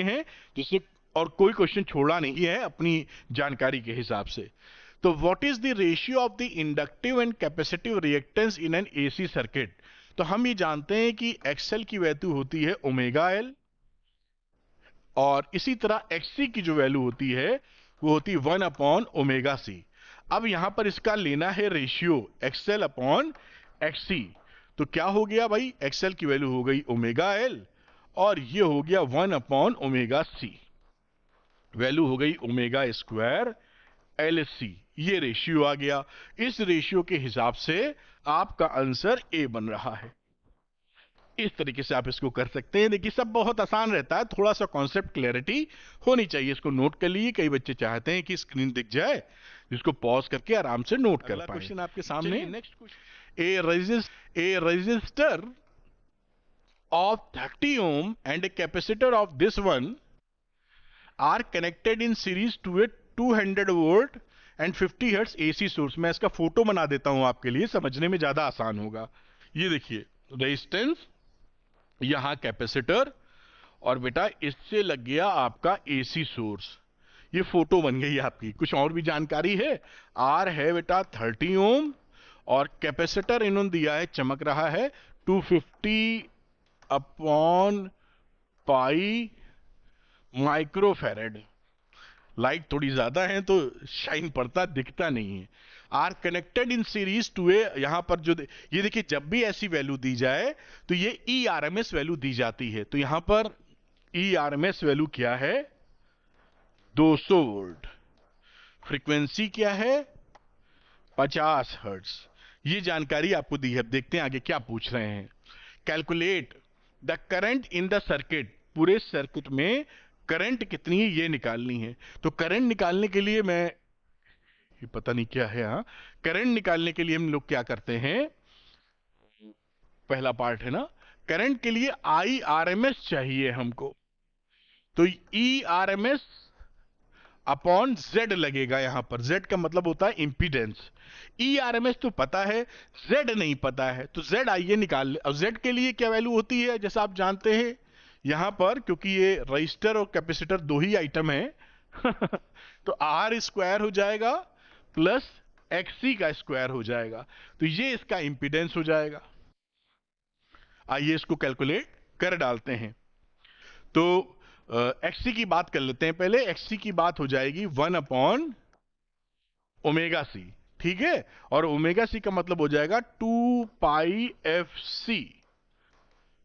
हैं जिससे, और कोई क्वेश्चन छोड़ा नहीं है अपनी जानकारी के हिसाब से। तो what is the ratio of the inductive and capacitive reactance in an AC circuit. तो हम ये जानते हैं कि एक्सएल की वैल्यू होती है ओमेगा एल, और इसी तरह XC की जो वैल्यू होती है वो होती है 1/ओमेगा C। अब यहां पर इसका लेना है रेशियो XL/XC। तो क्या हो गया भाई, XL की वैल्यू हो गई ω/L और ये हो गया 1/ओमेगा C, वैल्यू हो गई ω²LC। ये रेशियो आ गया। इस रेशियो के हिसाब से आपका आंसर A बन रहा है। इस तरीके से आप इसको कर सकते हैं। देखिए सब बहुत आसान रहता है, थोड़ा सा कॉन्सेप्ट क्लैरिटी होनी चाहिए। इसको नोट कर लीजिए, कई बच्चे चाहते हैं कि स्क्रीन दिख जाए जिसको पॉज करके आराम से नोट कर पाए। क्वेश्चन आपके सामने, next question, A resistor of 30 ohm and a capacitor of this one are connected in series to a 200 volt and 50 hertz AC source। मैं इसका फोटो बना देता हूं आपके लिए, समझने में ज्यादा आसान होगा। ये देखिए रेजिस्टेंस, यहां कैपेसिटर और बेटा इससे लग गया आपका AC सोर्स। ये फोटो बन गई आपकी। कुछ और भी जानकारी है, आर है बेटा 30 ओम और कैपेसिटर इन्होंने दिया है, चमक रहा है 250/पाई माइक्रोफैरेड। लाइट थोड़ी ज्यादा है तो शाइन पड़ता दिखता नहीं है। Are connected in series to a, यहां पर जो ये देखिए जब भी ऐसी वैल्यू दी जाए तो ये ERMS वैल्यू दी जाती है। तो यहां पर ERMS वैल्यू क्या है, 200 वोल्ट। फ्रीक्वेंसी क्या है, 50 हर्ट्ज। ये जानकारी आपको दी है। अब देखते हैं आगे क्या पूछ रहे हैं। Calculate the current in the circuit, पूरे सर्किट में करंट कितनी है ये निकालनी है। तो करंट निकालने के लिए मैं, ये पता नहीं क्या है, हाँ करंट निकालने के लिए हम लोग क्या करते हैं, पहला पार्ट है ना, करंट के लिए IRMS चाहिए हमको। तो ERMS अपॉन Z लगेगा। यहां पर Z का मतलब होता है इंपीडेंस। ERMS तो पता है, Z नहीं पता है, तो Z आइए निकाल ले। और Z के लिए क्या वैल्यू होती है, जैसा आप जानते हैं यहां पर, क्योंकि ये रजिस्टर और कैपेसिटर दो ही आइटम है तो R² हो जाएगा प्लस XC का स्क्वायर हो जाएगा। तो ये इसका इंपीडेंस हो जाएगा। आइए इसको कैलकुलेट कर डालते हैं। तो XC की बात कर लेते हैं पहले। XC की बात हो जाएगी 1/ओमेगा C, ठीक है। और ओमेगा C का मतलब हो जाएगा 2πfC।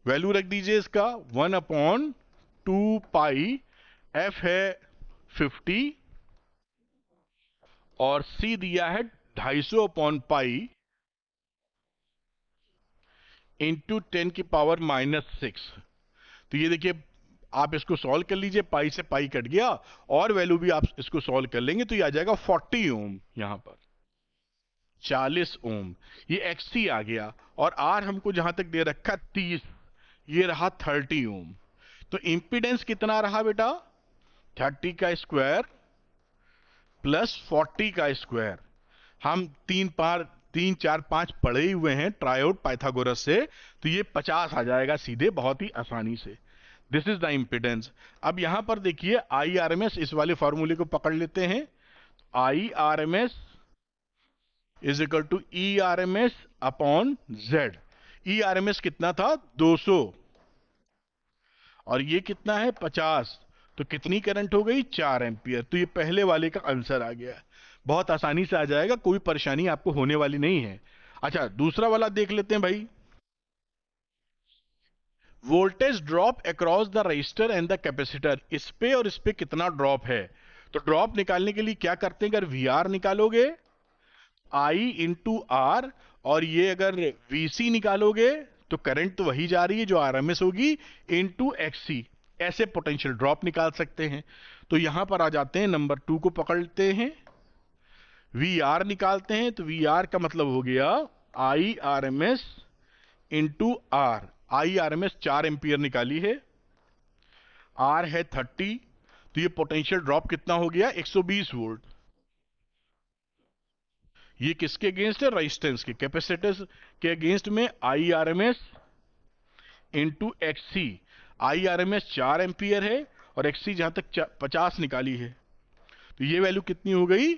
वैल्यू रख दीजिए इसका 1/2π। F है 50 और C दिया है 250/π इंटू 10⁻⁻6। तो ये देखिए आप इसको सॉल्व कर लीजिए, पाई से पाई कट गया और वैल्यू भी आप इसको सॉल्व कर लेंगे तो ये आ जाएगा 40 ओम, यहां पर 40 ओम। ये XC आ गया और R हमको जहां तक दे रखा 30, ये रहा 30 ओम। तो इंपीडेंस कितना रहा बेटा, 30 का स्क्वायर प्लस 40 का स्क्वायर। हम 3 4 5 पढ़े ही हुए हैं ट्रायोड पाइथागोरस से, तो ये 50 आ जाएगा सीधे, बहुत ही आसानी से। This is the impedance. अब यहां पर देखिए IRMS, इस वाले फॉर्मूले को पकड़ लेते हैं। IRMS is equal to ERMS upon Z। ERMS कितना था, 200 और ये कितना है 50। तो कितनी करंट हो गई, 4 एंपियर। तो ये पहले वाले का आंसर आ गया। बहुत आसानी से आ जाएगा, कोई परेशानी आपको होने वाली नहीं है। अच्छा दूसरा वाला देख लेते हैं भाई। Voltage drop across the resistor and the capacitor, इस पे और इस पे कितना ड्रॉप है। तो ड्रॉप निकालने के लिए क्या करते हैं, अगर VR निकालोगे I इंटू R, और ये अगर VC निकालोगे तो करंट तो वही जा रही है जो RMS होगी, इंटू XC। ऐसे पोटेंशियल ड्रॉप निकाल सकते हैं। तो यहां पर आ जाते हैं, नंबर 2 को पकड़ते हैं, VR निकालते हैं। तो VR का मतलब हो गया IRMS into R। IRMS 4 ampere निकाली है, R है 30, तो ये पोटेंशियल ड्रॉप कितना हो गया, 120 वोल्ट। ये किसके अगेंस्ट है, रेजिस्टेंस के, कैपेसिटर के अगेंस्ट में IRMS into XC। IRMS 4 ampere है और XC जहां तक 50 निकाली है, तो ये वैल्यू कितनी हो गई,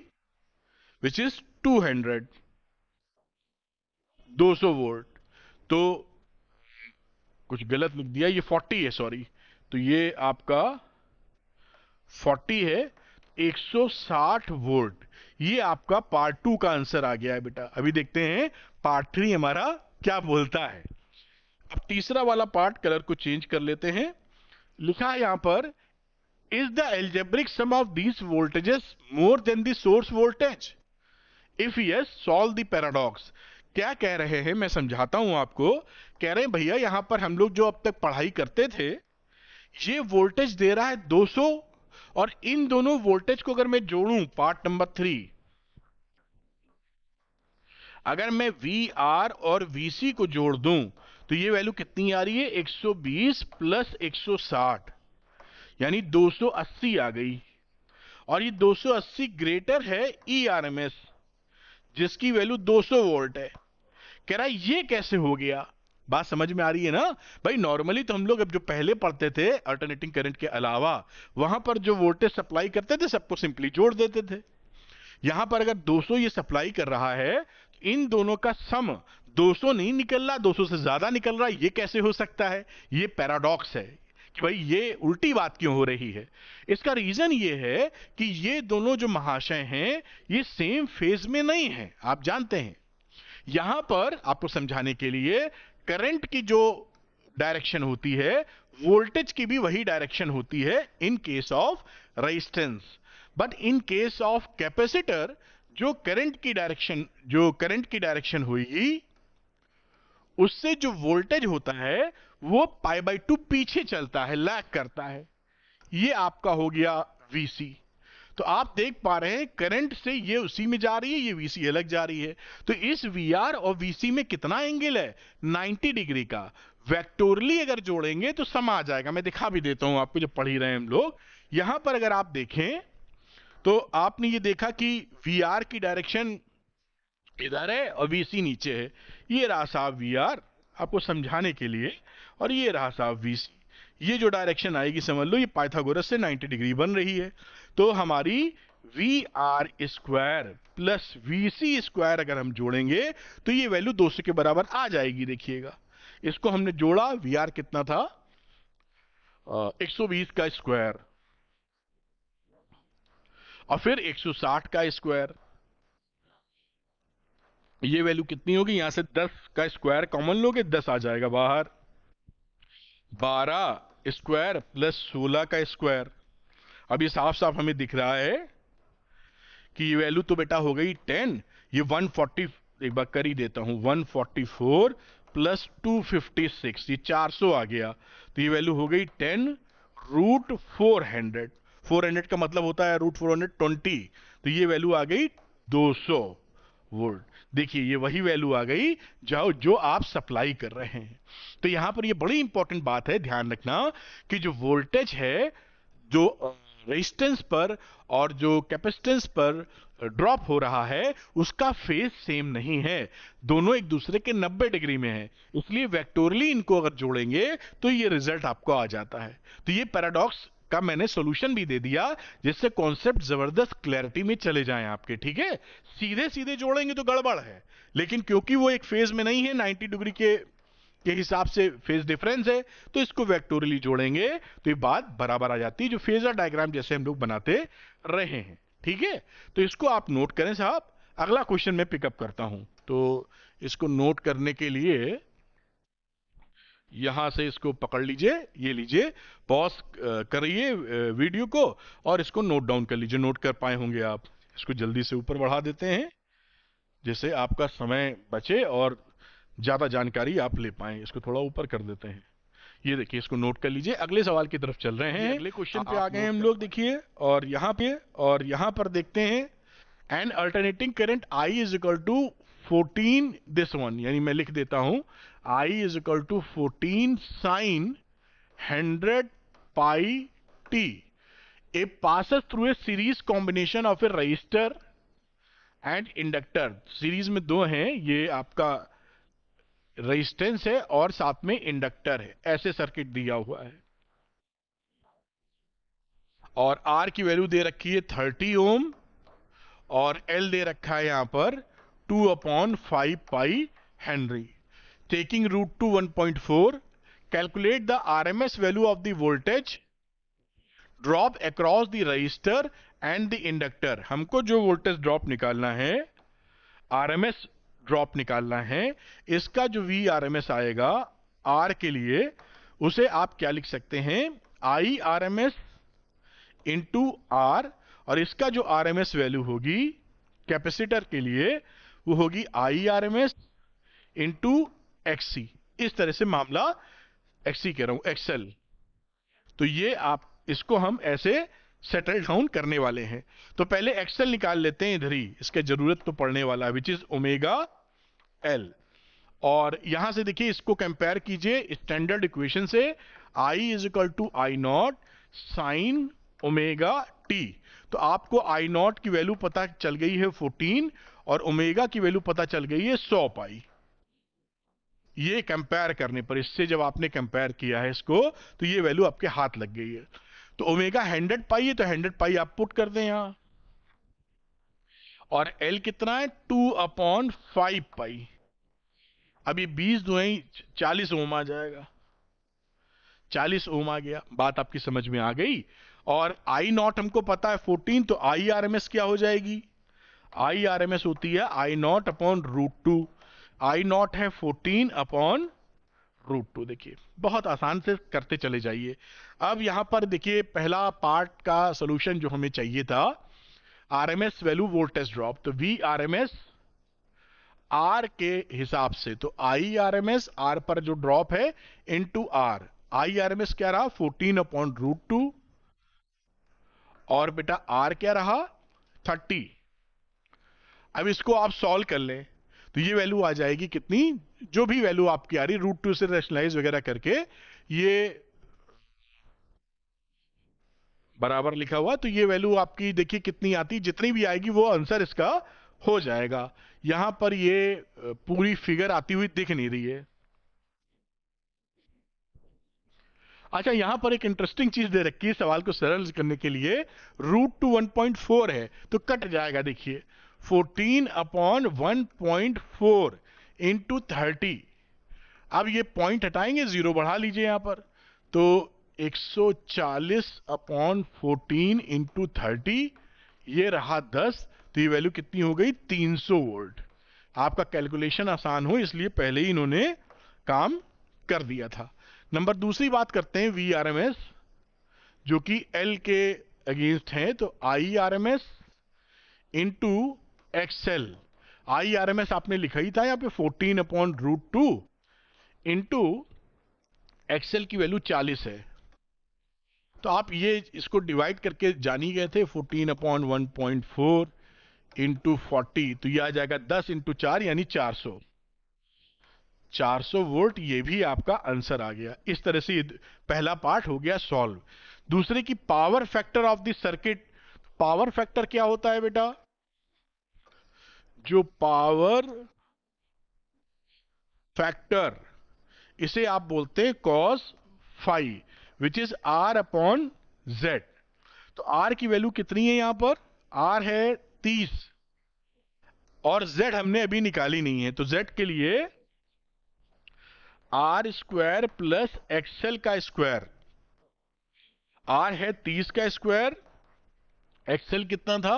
विच इज 200 वोल्ट। तो कुछ गलत लिख दिया, ये 40 है, सॉरी। तो ये आपका 40 है, 160 वोल्ट। ये आपका पार्ट 2 का आंसर आ गया है बेटा। अभी देखते हैं पार्ट 3 हमारा क्या बोलता है। अब तीसरा वाला पार्ट, कलर को चेंज कर लेते हैं। लिखा है यहां पर, is the algebraic sum of these voltages more than the source voltage? If yes, solve the paradox. क्या कह रहे हैं, मैं समझाता हूं आपको। कह रहे हैं भैया यहां पर हम लोग जो अब तक पढ़ाई करते थे, ये वोल्टेज दे रहा है 200, और इन दोनों वोल्टेज को अगर मैं जोड़ूं, पार्ट नंबर 3, अगर मैं वी आर और वीसी को जोड़ दूं तो ये वैल्यू कितनी आ रही है, 120 प्लस 160, यानी 280 आ गई। और ये 280 ग्रेटर है ई आर एम एस, जिसकी वैल्यू 200 वोल्ट है। कह रहा है ये कैसे हो गया। बात समझ में आ रही है ना भाई। नॉर्मली तो हम लोग अब जो पहले पढ़ते थे अल्टरनेटिंग करंट के अलावा, वहां पर जो वोल्टेज सप्लाई करते थे सबको सिंपली जोड़ देते थे। यहां पर अगर 200 ये सप्लाई कर रहा है, तो इन दोनों का सम 200 नहीं निकल रहा, 200 से ज्यादा निकल रहा है। ये कैसे हो सकता है? ये पैराडॉक्स है कि भाई ये उल्टी बात क्यों हो रही है। इसका रीजन ये है कि ये दोनों जो महाशय हैं, ये सेम फेज में नहीं है। आप जानते हैं, यहां पर आपको समझाने के लिए, करंट की जो डायरेक्शन होती है, वोल्टेज की भी वही डायरेक्शन होती है in case of resistance. But in case of capacitor, जो करंट की डायरेक्शन होगी, उससे जो वोल्टेज होता है वो पाई बाई 2 पीछे चलता है, लैग करता है। ये आपका हो गया वीसी। तो आप देख पा रहे हैं करंट से ये उसी में जा रही है, ये वीसी अलग जा रही है। तो इस वीआर और वीसी में कितना एंगल है, 90 डिग्री का। वेक्टोरली अगर जोड़ेंगे तो सम आ जाएगा। मैं दिखा भी देता हूं आपको, जो पढ़ ही रहे हैं हम लोग। यहां पर अगर आप देखें तो आपने ये देखा कि वीआर की डायरेक्शन इधर है और वीसी नीचे है। ये रहा साहब वीआर, आपको समझाने के लिए, और ये रहा साहब वीसी। ये जो डायरेक्शन आएगी समझ लो, ये पाइथागोरस से 90 डिग्री बन रही है। तो हमारी V R square plus VC square अगर हम जोड़ेंगे तो ये वैल्यू 200 के बराबर आ जाएगी। देखिएगा, इसको हमने जोड़ा, वी आर कितना था, 120 का स्क्वायर, और फिर 160 का स्क्वायर। ये वैल्यू कितनी होगी, यहां से 10 का स्क्वायर कॉमन लोगे, 10 आ जाएगा बाहर। 12 स्क्वायर प्लस 16 का स्क्वायर। अब ये साफ साफ हमें दिख रहा है कि ये वैल्यू तो बेटा हो गई 10। ये 140, एक बार कर ही देता हूं, 144 प्लस 256, ये 400 आ गया। तो ये वैल्यू हो गई 10 रूट 400। 400 का मतलब होता है रूट 420। तो ये वैल्यू आ गई 200 वोल्ट। देखिए ये वही वैल्यू आ गई जो आप सप्लाई कर रहे हैं। तो यहां पर ये बड़ी इंपॉर्टेंट बात है, ध्यान रखना कि जो वोल्टेज है, जो रेजिस्टेंस पर और जो कैपेसिटेंस पर ड्रॉप हो रहा है, उसका फेज सेम नहीं है। दोनों एक दूसरे के 90 डिग्री में है। इसलिए वेक्टोरली इनको अगर जोड़ेंगे तो ये रिजल्ट आपको आ जाता है। तो ये पैराडॉक्स का मैंने सॉल्यूशन भी दे दिया, जिससे कॉन्सेप्ट जबरदस्त क्लैरिटी में चले जाएं आपके। ठीक है, सीधे सीधे जोड़ेंगे तो गड़बड़ है, लेकिन क्योंकि वो एक फेज में नहीं है, 90 डिग्री के हिसाब से फेज डिफरेंस है, तो इसको वेक्टोरियली जोड़ेंगे तो ये बात बराबर आ जाती है, जो फेजर डायग्राम जैसे हम लोग बनाते रहे हैं। ठीक है, तो इसको आप नोट करें साहब। अगला क्वेश्चन मैं पिकअप करता हूं। तो इसको नोट करने के लिए यहां से इसको पकड़ लीजिए, ये लीजिए, पॉज करिए वीडियो को और इसको नोट डाउन कर लीजिए। नोट कर पाए होंगे आप। इसको जल्दी से ऊपर बढ़ा देते हैं, जिससे आपका समय बचे और ज्यादा जानकारी आप ले पाएं। इसको थोड़ा ऊपर कर देते हैं। ये देखिए, इसको नोट कर लीजिए। अगले सवाल की तरफ चल रहे हैं। अगले क्वेश्चन पे आ गए हम लोग, देखिए। और यहां पर देखते हैं, an alternating current I is equal to 14 this one, यानी मैं लिख देता हूं I is equal to 14 sine 100 pi t. It passes through a series combination of a resistor and inductor। Series में दो हैं, ये आपका रेजिस्टेंस है और साथ में इंडक्टर है। ऐसे सर्किट दिया हुआ है और आर की वैल्यू दे रखी है 30 ओम और एल दे रखा है यहां पर 2/5 pi henry. Taking root two 1.4, calculate the RMS value of the voltage drop across the resistor and the inductor. हमको जो वोल्टेज ड्रॉप निकालना है, आरएमएस ड्रॉप निकालना है, इसका जो वी आरएमएस आएगा आर के लिए, उसे आप क्या लिख सकते हैं, आई आरएमएस इंटू आर, और इसका जो आरएमएस वैल्यू होगी कैपेसिटर के लिए वो होगी आई आरएमएस इंटू एक्ससी। इस तरह से मामला, एक्ससी कह रहा हूं, एक्सएल। तो ये आप इसको हम ऐसे सेटल डाउन करने वाले हैं। तो पहले एक्सएल निकाल लेते हैं इधर ही, इसके जरूरत तो पड़ने वाला है, विच इज ओमेगा एल। और यहां से देखिए इसको कंपेयर कीजिए स्टैंडर्ड इक्वेशन से, I is equal to I naught sine omega t. तो आपको आई नॉट की वैल्यू पता चल गई है 14 और ओमेगा की वैल्यू पता चल गई है 100 पाई। ये कंपेयर करने पर, इससे जब आपने कंपेयर किया है इसको, तो ये वैल्यू आपके हाथ लग गई है। तो ओमेगा 100 पाई है, तो 100 पाई आप पुट कर दें यहां, और एल कितना है 2/5 पाई। अब ये 20 दुआई 40 ओम आ जाएगा, 40 ओम आ गया। बात आपकी समझ में आ गई। और आई नॉट हमको पता है 14, तो आई आरएमएस क्या हो जाएगी, आई आरएमएस होती है आई नॉट अपॉन √2। आई नॉट है 14 अपॉन √2। देखिए बहुत आसान से करते चले जाइए। अब यहां पर देखिए पहला पार्ट का सॉल्यूशन जो हमें चाहिए था, आरएमएस वैल्यू वोल्टेज ड्रॉप, तो वी आरएमएस आर के हिसाब से, तो आई आरएमएस आर पर जो ड्रॉप है इनटू आर। आई आरएमएस क्या रहा 14 अपॉन √2, और बेटा आर क्या रहा 30। अब इसको आप सॉल्व कर लें तो ये वैल्यू आ जाएगी कितनी, जो भी वैल्यू आपकी आ रही √2 से रैशनलाइज वगैरह करके ये बराबर लिखा हुआ, तो ये वैल्यू आपकी देखिए कितनी आती, जितनी भी आएगी वो आंसर इसका हो जाएगा। यहां पर ये पूरी फिगर आती हुई दिख नहीं रही है। अच्छा, यहां पर एक इंटरेस्टिंग चीज दे रखी है सवाल को सरल करने के लिए, √2 1.4 है तो कट जाएगा। देखिए 14 अपॉन 1.4 इंटू 30। अब ये पॉइंट हटाएंगे, जीरो बढ़ा लीजिए यहां पर, तो 140 अपॉन 14 इंटू 30, ये रहा 10। तो ये वैल्यू कितनी हो गई 300 वोल्ट। आपका कैलकुलेशन आसान हो इसलिए पहले ही इन्होंने काम कर दिया था। नंबर दूसरी बात करते हैं वी आरएमएस, जो कि एल के अगेंस्ट है, तो आई आरएमएस इंटू एक्सएल। आई आरएमएस आपने लिखा ही था यहां पे 14 अपॉन √2 इंटू एक्सएल की वैल्यू 40 है। तो आप ये इसको डिवाइड करके जान ही गए थे, 14 अपॉन 1.4 इंटू 40, तो ये आ जाएगा 10 इंटू 4 यानी 400। 400 वोल्ट, ये भी आपका आंसर आ गया। इस तरह से पहला पार्ट हो गया सॉल्व। दूसरे की power factor of the circuit. Power factor क्या होता है बेटा, जो पावर फैक्टर इसे आप बोलते हैं cos phi, which is R upon Z। तो R की वैल्यू कितनी है यहां पर, R है 30 और Z हमने अभी निकाली नहीं है, तो Z के लिए R स्क्वायर प्लस एक्सएल का स्क्वायर। R है 30 का स्क्वायर, एक्सएल कितना था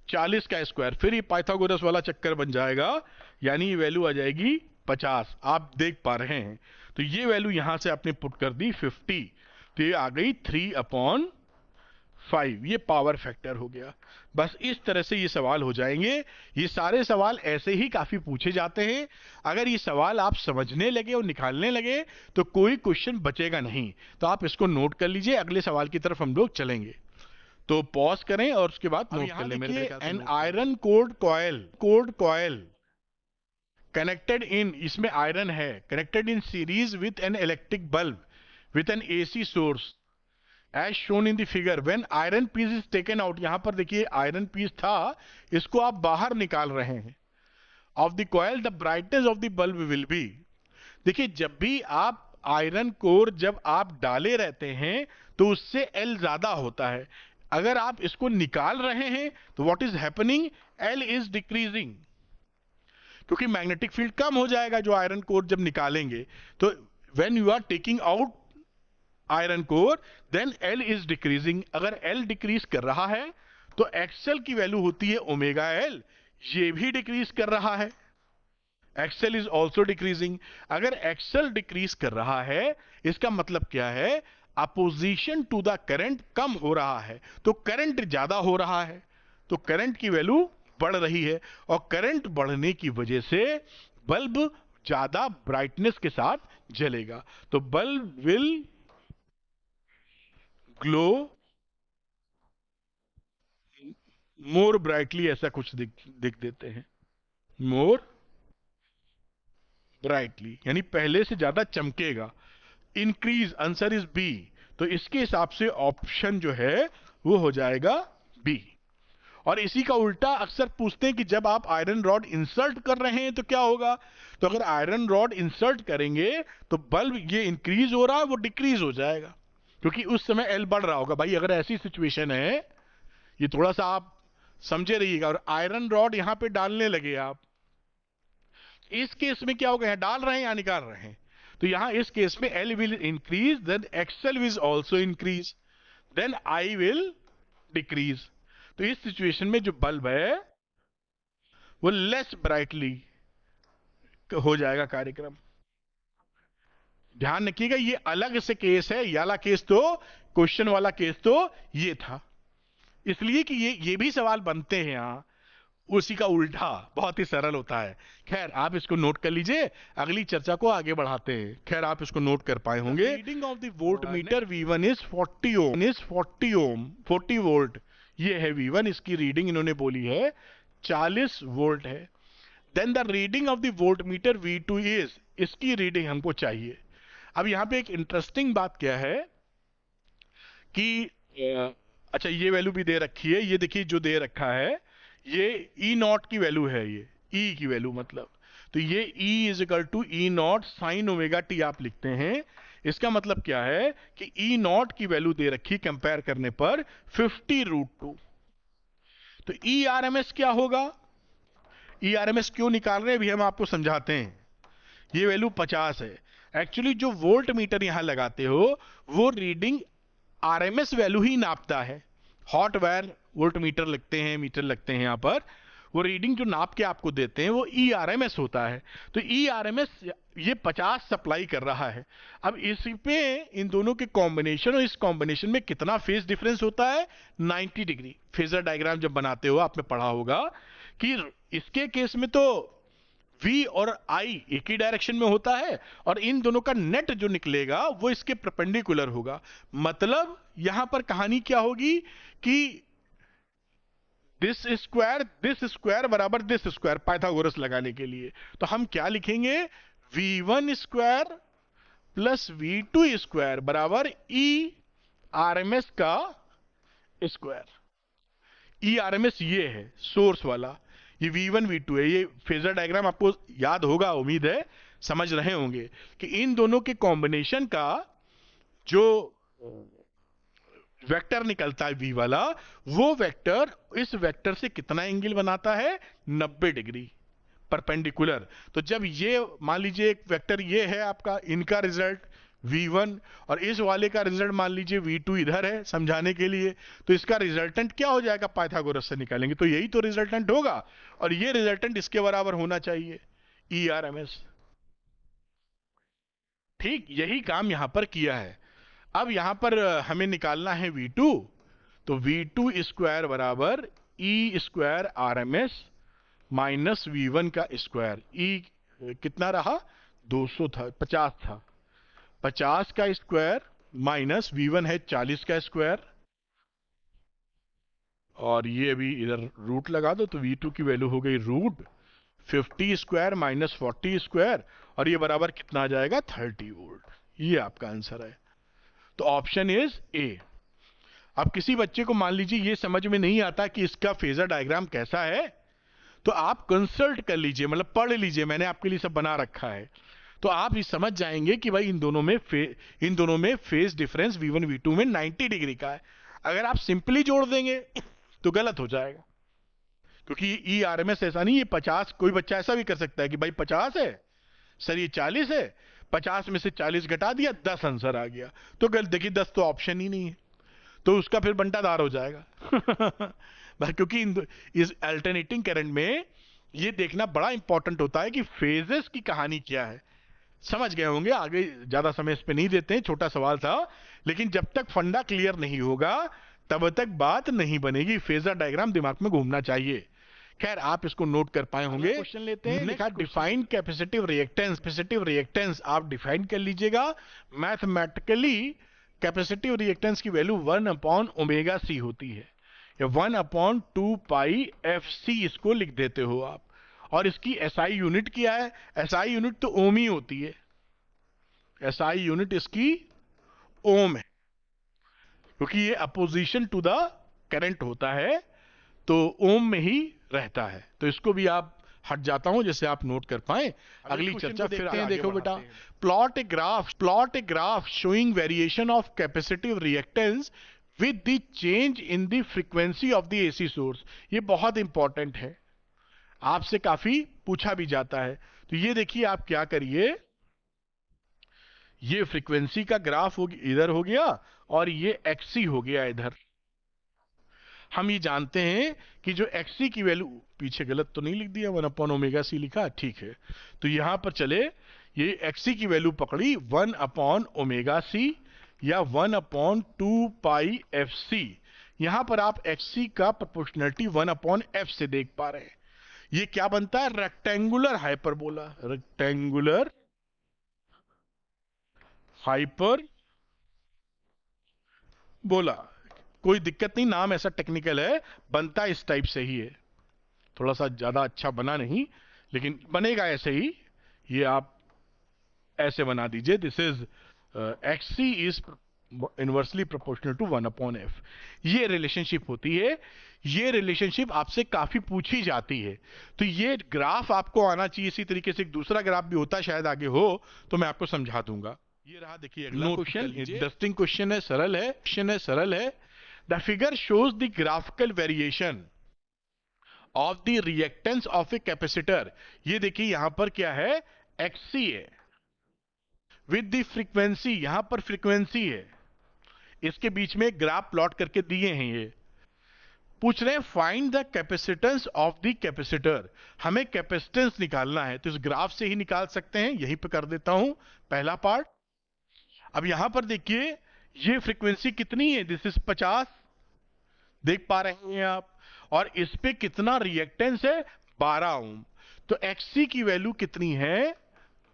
40 का स्क्वायर, फिर ये पाइथागोरस वाला चक्कर बन जाएगा, यानी ये वैल्यू आ जाएगी 50। आप देख पा रहे हैं, तो ये वैल्यू यहां से आपने पुट कर दी 50, तो ये आ गई 3/5। ये पावर फैक्टर हो गया। बस इस तरह से ये सवाल हो जाएंगे। ये सारे सवाल ऐसे ही काफी पूछे जाते हैं। अगर ये सवाल आप समझने लगे और निकालने लगे तो कोई क्वेश्चन बचेगा नहीं। तो आप इसको नोट कर लीजिए, अगले सवाल की तरफ हम लोग चलेंगे। तो पॉज करें और उसके बाद नोट कर लें। मेरे an iron cored coil connected in, इसमें आयरन है, connected in series with an electric bulb with an AC source as shown in the figure. When iron piece is taken out, यहां पर देखिए आयरन पीस था, इसको आप बाहर निकाल रहे हैं, of the coil the brightness of the bulb will be. देखिए जब भी आप आयरन कोर जब आप डाले रहते हैं तो उससे एल ज्यादा होता है। अगर आप इसको निकाल रहे हैं तो what is happening, L is decreasing, क्योंकि मैग्नेटिक फील्ड कम हो जाएगा जो आयरन कोर जब निकालेंगे। तो when you are taking out iron core, then L is decreasing. अगर एल डिक्रीज कर रहा है तो एक्सएल की वैल्यू होती है ओमेगा एल, ये भी डिक्रीज कर रहा है, एक्सएल इज ऑल्सो डिक्रीजिंग। अगर एक्सएल डिक्रीज कर रहा है इसका मतलब क्या है, अपोजिशन टू द करंट कम हो रहा है, तो करंट ज्यादा हो रहा है, तो करंट की वैल्यू बढ़ रही है, और करंट बढ़ने की वजह से बल्ब ज्यादा ब्राइटनेस के साथ जलेगा, तो bulb will glow more brightly, ऐसा कुछ दिख देते हैं, मोर ब्राइटली यानी पहले से ज्यादा चमकेगा। इंक्रीज, आंसर इज बी, तो इसके हिसाब से ऑप्शन जो है वो हो जाएगा बी। और इसी का उल्टा अक्सर पूछते हैं कि जब आप आयरन रॉड इंसर्ट कर रहे हैं तो क्या होगा, तो अगर आयरन रॉड इंसर्ट करेंगे तो बल्ब ये इंक्रीज हो रहा है वो डिक्रीज हो जाएगा, क्योंकि उस समय एल बढ़ रहा होगा। भाई अगर ऐसी सिचुएशन है, ये थोड़ा सा आप समझे रहिएगा, और आयरन रॉड यहां पे डालने लगे आप, इस केस में क्या होगा, यहां डाल रहे हैं या निकाल रहे हैं, तो यहां इस केस में L will increase, then XL will also increase, then I will decrease. तो इस सिचुएशन में जो बल्ब है वो लेस ब्राइटली हो जाएगा कार्यक्रम। ध्यान रखिएगा ये अलग से केस है, ये वाला केस तो, क्वेश्चन वाला केस तो ये था, इसलिए कि ये भी सवाल बनते हैं यहां, उसी का उल्टा बहुत ही सरल होता है। खैर आप इसको नोट कर लीजिए, अगली चर्चा को आगे बढ़ाते हैं। खैर आप इसको नोट कर पाए होंगे। Reading of the voltmeter V1 is 40 ohm, 40 volt, ये है V1, इसकी रीडिंग इन्होंने बोली है 40 वोल्ट है। Then the reading of the voltmeter V2 is, इसकी रीडिंग हमको चाहिए। अब यहां पे एक इंटरेस्टिंग बात क्या है कि अच्छा ये वैल्यू भी दे रखी है, ये देखिए जो दे रखा है ये ई नॉट की वैल्यू है, ये ई की वैल्यू मतलब, तो ये E is equal to E naught sine omega T आप लिखते हैं। इसका मतलब क्या है कि ई नॉट की वैल्यू दे रखी कंपेयर करने पर 50√2, तो ई आर एम एस क्या होगा, ई आर एम एस क्यों निकाल रहे हैं अभी हम आपको समझाते हैं। ये वैल्यू 50 है, एक्चुअली जो वोल्ट मीटर यहां लगाते हो वो रीडिंग आरएमएस वैल्यू ही नापता है। हॉट वायर वोल्ट मीटर लगते हैं, मीटर लगते हैं यहां पर, वो रीडिंग जो नाप के आपको देते हैं वो ई आरएमएस होता है, तो ई आरएमएस ये 50 सप्लाई कर रहा है। अब इस पे इन दोनों के कॉम्बिनेशन और इस कॉम्बिनेशन में कितना फेज डिफरेंस होता है, 90 डिग्री। फेजर डायग्राम जब बनाते हो आपने पढ़ा होगा कि इसके केस में तो V और I एक ही डायरेक्शन में होता है, और इन दोनों का नेट जो निकलेगा वो इसके परपेंडिकुलर होगा। मतलब यहां पर कहानी क्या होगी कि दिस स्क्वायर बराबर दिस स्क्वायर, पाइथागोरस लगाने के लिए तो हम क्या लिखेंगे, V1 square plus V2 square बराबर ई आरएमएस का स्क्वायर। ई आरएमएस ये है सोर्स वाला, ये V1 V2 है। ये फेजर डायग्राम आपको याद होगा, उम्मीद है समझ रहे होंगे कि इन दोनों के कॉम्बिनेशन का जो वेक्टर निकलता है V वाला, वो वेक्टर इस वेक्टर से कितना एंगल बनाता है, 90 डिग्री परपेंडिकुलर। तो जब ये मान लीजिए एक वेक्टर ये है आपका, इनका रिजल्ट V1 और इस वाले का रिजल्ट मान लीजिए V2 इधर है समझाने के लिए, तो इसका रिजल्टेंट क्या हो जाएगा, पाइथागोरस से निकालेंगे तो यही तो रिजल्टेंट होगा, और ये रिजल्टेंट इसके बराबर होना चाहिए ई आर एम एस। ठीक यही काम यहां पर किया है। अब यहां पर हमें निकालना है V2, तो V2 स्क्वायर बराबर E square R M S minus V1 का स्क्वायर। ई कितना रहा, 200 था, 50 था, 50 का स्क्वायर माइनस V1 है 40 का स्क्वायर, और ये अभी इधर रूट लगा दो तो V2 की वैल्यू हो गई रूट 50 स्क्वायर माइनस 40 स्क्वायर, और ये बराबर कितना आ जाएगा, 30 वोल्ट। ये आपका आंसर है, तो ऑप्शन इज ए। अब किसी बच्चे को मान लीजिए ये समझ में नहीं आता कि इसका फेजर डायग्राम कैसा है, तो आप कंसल्ट कर लीजिए, मतलब पढ़ लीजिए, मैंने आपके लिए सब बना रखा है, तो आप ये समझ जाएंगे कि भाई इन दोनों में फेज डिफरेंस V1 V2 में 90 डिग्री का है। अगर आप सिंपली जोड़ देंगे तो गलत हो जाएगा, क्योंकि ई आरएमएस ऐसा नहीं, ये 50, कोई बच्चा ऐसा भी कर सकता है कि भाई 50 है सर, ये 40 है, 50 में से 40 घटा दिया, 10 आंसर आ गया। तो देखिए 10 तो ऑप्शन ही नहीं है, तो उसका फिर बंटाधार हो जाएगा। क्योंकि इस अल्टरनेटिंग करंट में ये देखना बड़ा इंपॉर्टेंट होता है कि फेजेस की कहानी क्या है। समझ गए होंगे, आगे ज्यादा समय इस पे नहीं देते हैं, छोटा सवाल था, लेकिन जब तक फंडा क्लियर नहीं होगा तब तक बात नहीं बनेगी। फेजर डायग्राम दिमाग में घूमना चाहिए। खैर, आप इसको नोट कर पाए होंगे। क्वेश्चन लेते हैं, लिखा define capacitive reactance. Capacitive reactance आप डिफाइन कर लीजिएगा। मैथमेटिकली कैपेसिटिव रिएक्टेंस की वैल्यू 1/ओमेगा c होती है, या 1/2πfc इसको लिख देते हो आप। और इसकी एसआई यूनिट क्या है? एसआई यूनिट तो ओम ही होती है। एसआई यूनिट इसकी ओम है, क्योंकि ये अपोजिशन टू द करंट होता है, तो ओम में ही रहता है। तो इसको भी आप हट जाता हूं जैसे आप नोट कर पाए। अगली चर्चा फिर हैं। देखो बेटा, plot a graph showing variation of capacitive reactance with the change in the frequency of the AC source. ये बहुत इंपॉर्टेंट है, आपसे काफी पूछा भी जाता है। तो ये देखिए, आप क्या करिए, ये फ्रीक्वेंसी का ग्राफ इधर हो गया और ये एक्सी हो गया इधर। हम ये जानते हैं कि जो एक्सी की वैल्यू, पीछे गलत तो नहीं लिख दिया, 1/ओमेगा c लिखा, ठीक है। तो यहां पर चले, ये एक्सी की वैल्यू पकड़ी 1/ओमेगा c या 1/2πfc। यहां पर आप एक्सी का प्रोपोर्शनलिटी 1/f से देख पा रहे हैं। ये क्या बनता है? Rectangular hyperbola. रेक्टेंगुलर हाइपर बोला, कोई दिक्कत नहीं, नाम ऐसा टेक्निकल है, बनता इस टाइप से ही है। थोड़ा सा ज्यादा अच्छा बना नहीं, लेकिन बनेगा ऐसे ही। ये आप ऐसे बना दीजिए, this is XC is inversely proportional to 1/f। ये रिलेशनशिप होती है। ये रिलेशनशिप आपसे काफी पूछी जाती है। तो ये ग्राफ आपको आना चाहिए इसी तरीके से। एक दूसरा ग्राफ भी होता है, शायद आगे हो तो मैं आपको समझा दूंगा। ये रहा, देखिए अगला क्वेश्चन, इंटरेस्टिंग क्वेश्चन है, सरल है, सरल है। The figure shows the graphical variation of the reactance of a capacitor. ये देखिए यहां पर क्या है, एक्सी है, विद द फ्रीक्वेंसी, यहां पर फ्रीक्वेंसी है, इसके बीच में ग्राफ प्लॉट करके दिए हैं। ये पूछ रहे हैं find the capacitance of the capacitor. हमें कैपेसिटेंस निकालना है, तो इस ग्राफ से ही निकाल सकते हैं। यहीं पे कर देता हूं पहला पार्ट। अब यहां पर देखिए, ये फ्रीक्वेंसी कितनी है, दिस इज 50, देख पा रहे हैं आप। और इस पे कितना रिएक्टेंस है, 12 ओम। तो एक्सी की वैल्यू कितनी है,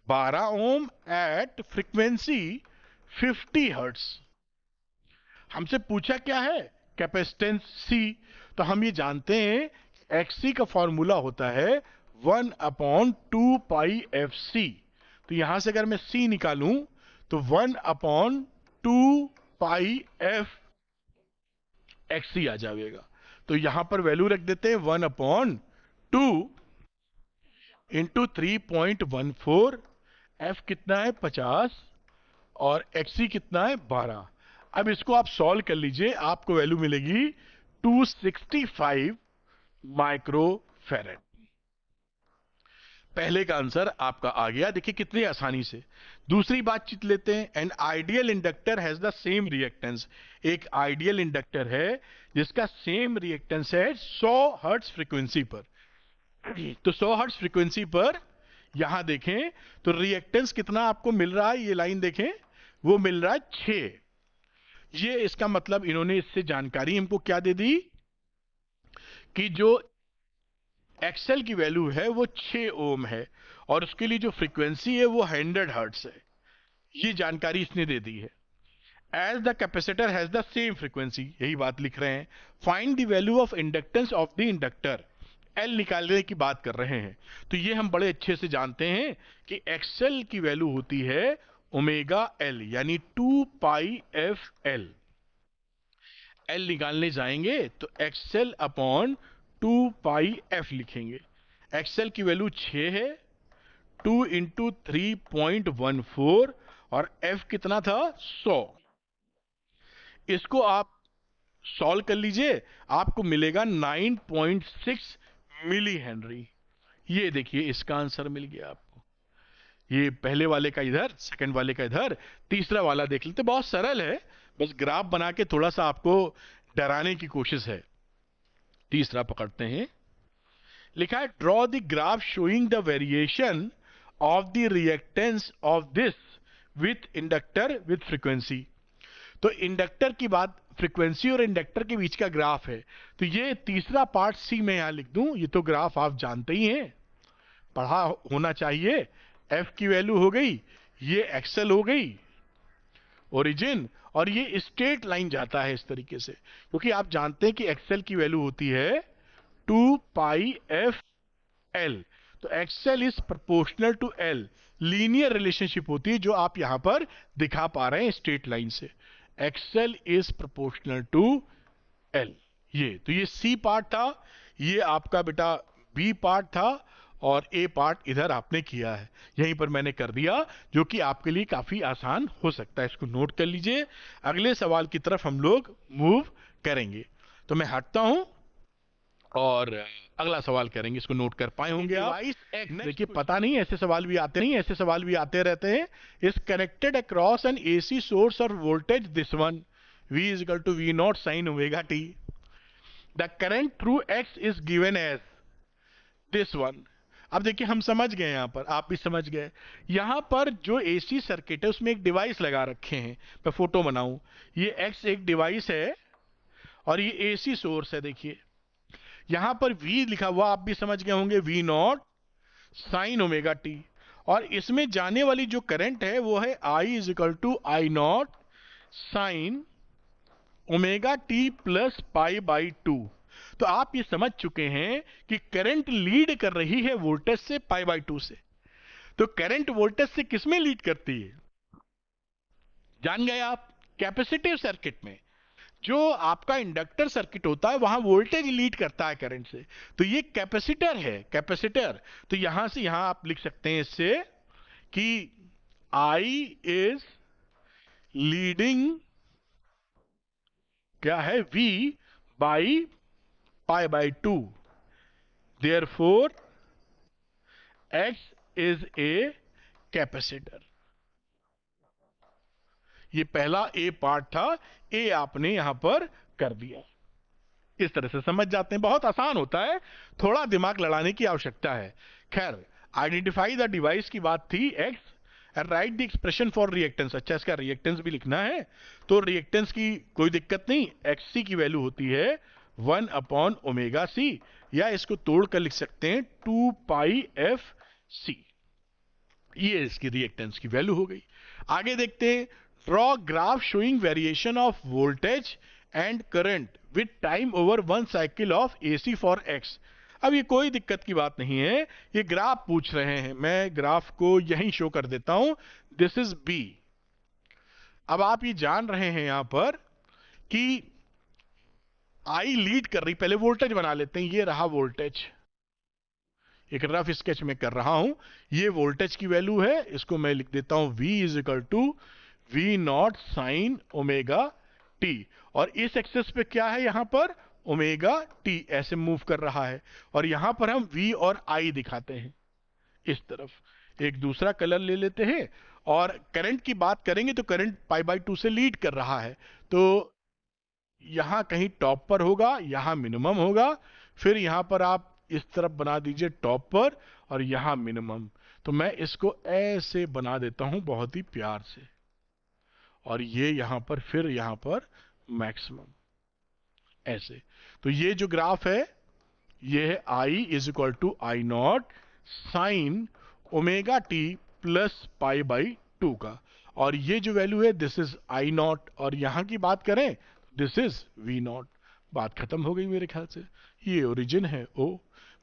12 ओम एट फ्रीक्वेंसी 50 हर्ट्ज। हमसे पूछा क्या है, कैपेसिटेंस सी। तो हम ये जानते हैं एक्सी का फॉर्मूला होता है 1/2πfc। तो यहां से अगर मैं सी निकालूं तो 1/2πf एक्सी आ जाएगा। तो यहां पर वैल्यू रख देते हैं 1/2 इंटू 3.14। एफ कितना है, 50, और एक्सी कितना है, 12। अब इसको आप सॉल्व कर लीजिए, आपको वैल्यू मिलेगी 265 माइक्रोफैरेड। पहले का आंसर आपका आ गया, देखिए कितनी आसानी से। दूसरी बातचीत लेते हैं। An ideal inductor has the same reactance. एक आइडियल इंडक्टर है जिसका सेम रिएक्टेंस है 100 हर्ट्ज फ्रीक्वेंसी पर। तो 100 हर्ट्ज फ्रीक्वेंसी पर यहां देखें तो रिएक्टेंस कितना आपको मिल रहा है, ये लाइन देखें, वो मिल रहा है 6। ये इसका मतलब इन्होंने इससे जानकारी हमको क्या दे दी कि जो एक्सएल की वैल्यू है वो 6 ओम है, और उसके लिए जो फ्रीक्वेंसी है वो 100 हर्ट्ज है। ये जानकारी इसने दे दी है। As the capacitor has the same frequency, यही बात लिख रहे हैं। Find the value of inductance of the inductor. L निकालने की बात कर रहे हैं। तो ये हम बड़े अच्छे से जानते हैं कि एक्सएल की वैल्यू होती है ओमेगा एल, यानी 2πfl। एल निकालने जाएंगे तो एक्सएल अपॉन 2πf लिखेंगे। एक्सएल की वैल्यू 6 है, 2 इंटू 3.14, और एफ कितना था, 100। इसको आप सॉल्व कर लीजिए, आपको मिलेगा 9.6 मिली हेनरी। ये देखिए इसका आंसर मिल गया आपको। ये पहले वाले का इधर, सेकंड वाले का इधर, तीसरा वाला देख लेते। बहुत सरल है, बस ग्राफ बना के थोड़ा सा आपको डराने की कोशिश है। तीसरा पकड़ते हैं, लिखा है draw the graph showing the variation of the reactance of this with inductor with frequency. तो इंडक्टर की बात, फ्रीक्वेंसी और इंडक्टर के बीच का ग्राफ है। तो ये तीसरा पार्ट सी मैं यहां लिख दूं, ये तो ग्राफ आप जानते ही हैं, पढ़ा होना चाहिए। एफ की वैल्यू हो गई, ये एक्सएल हो गई ओरिजिन, और ये स्ट्रेट लाइन जाता है इस तरीके से, क्योंकि आप जानते हैं कि एक्सएल की वैल्यू होती है 2 पाई एफ एल। तो XL is proportional to L, linear relationship होती है जो आप यहां पर दिखा पा रहे हैं स्ट्रेट लाइन से। XL is proportional to L. ये तो ये सी पार्ट था, ये आपका बेटा बी पार्ट था, और ए पार्ट इधर आपने किया है, यहीं पर मैंने कर दिया, जो कि आपके लिए काफी आसान हो सकता है। इसको नोट कर लीजिए, अगले सवाल की तरफ हम लोग मूव करेंगे। तो मैं हटता हूं और अगला सवाल करेंगे, इसको नोट कर पाए होंगे आप। देखिए, पता नहीं ऐसे सवाल भी आते नहीं, ऐसे सवाल भी आते रहते हैं। Is connected across an AC source और voltage this one, V is equal to V naught sin omega t. The current through X is given as this one. अब देखिए, हम समझ गए, यहां पर आप भी समझ गए। यहां पर जो एसी सर्किट है उसमें एक डिवाइस लगा रखे हैं, मैं फोटो बनाऊं। ये X एक डिवाइस है और ये एसी सोर्स है। देखिए यहां पर V लिखा हुआ, आप भी समझ गए होंगे, V naught sine omega T. और इसमें जाने वाली जो करंट है वो है I is equal to I naught sine omega T plus pi by 2। तो आप ये समझ चुके हैं कि करंट लीड कर रही है वोल्टेज से पाई बाई 2 से। तो करंट वोल्टेज से किस में लीड करती है, जान गए आप? कैपेसिटिव सर्किट में। जो आपका इंडक्टर सर्किट होता है वहां वोल्टेज लीड करता है करंट से। तो ये कैपेसिटर है, कैपेसिटर। तो यहां से यहां आप लिख सकते हैं इससे कि I इज लीडिंग, क्या है, V by pi by 2, therefore X is a capacitor. ये पहला ए पार्ट था, ए आपने यहां पर कर दिया। इस तरह से समझ जाते हैं, बहुत आसान होता है, थोड़ा दिमाग लड़ाने की आवश्यकता है। खैर, आइडेंटिफाई द डिवाइस की बात थी, X, and right the expression for reactance. अच्छा, इसका रिएक्टेंस भी लिखना है, तो रिएक्टेंस की कोई दिक्कत नहीं। XC की वैल्यू होती है 1 अपॉन ओमेगा सी, या इसको तोड़ कर लिख सकते हैं 2 पाई एफ सी। ये इसकी रिएक्टेंस की वैल्यू हो गई। आगे देखते हैं, draw graph showing variation of voltage and current with time over 1 cycle of AC for X। अब ये कोई दिक्कत की बात नहीं है, ये ग्राफ पूछ रहे हैं, मैं ग्राफ को यहीं शो कर देता हूं, दिस इज B। अब आप ये जान रहे हैं यहां पर कि I लीड कर रही, पहले वोल्टेज बना लेते हैं, ये रहा वोल्टेज, एक रफ स्केच में कर रहा हूं, ये वोल्टेज की वैल्यू है, इसको मैं लिख देता हूं V is equal to V naught sine omega T. और इस एक्सेस पे क्या है, यहां पर ओमेगा टी ऐसे मूव कर रहा है, और यहां पर हम V और I दिखाते हैं इस तरफ। एक दूसरा कलर ले लेते हैं, और करंट की बात करेंगे तो करंट पाई बाई 2 से लीड कर रहा है, तो यहां कहीं टॉप पर होगा, यहां मिनिमम होगा, फिर यहां पर आप इस तरफ बना दीजिए टॉप पर, और यहां मिनिमम। तो मैं इसको ऐसे बना देता हूं बहुत ही प्यार से, और ये यहां पर, फिर यहां पर मैक्सिमम, ऐसे। तो ये जो ग्राफ है, ये है I is equal to I naught sine omega T plus pi by 2 का, और ये जो वैल्यू है दिस इज आई नॉट, और यहां की बात करें दिस इज V नॉट। बात खत्म हो गई मेरे ख्याल से, ये ओरिजिन है O,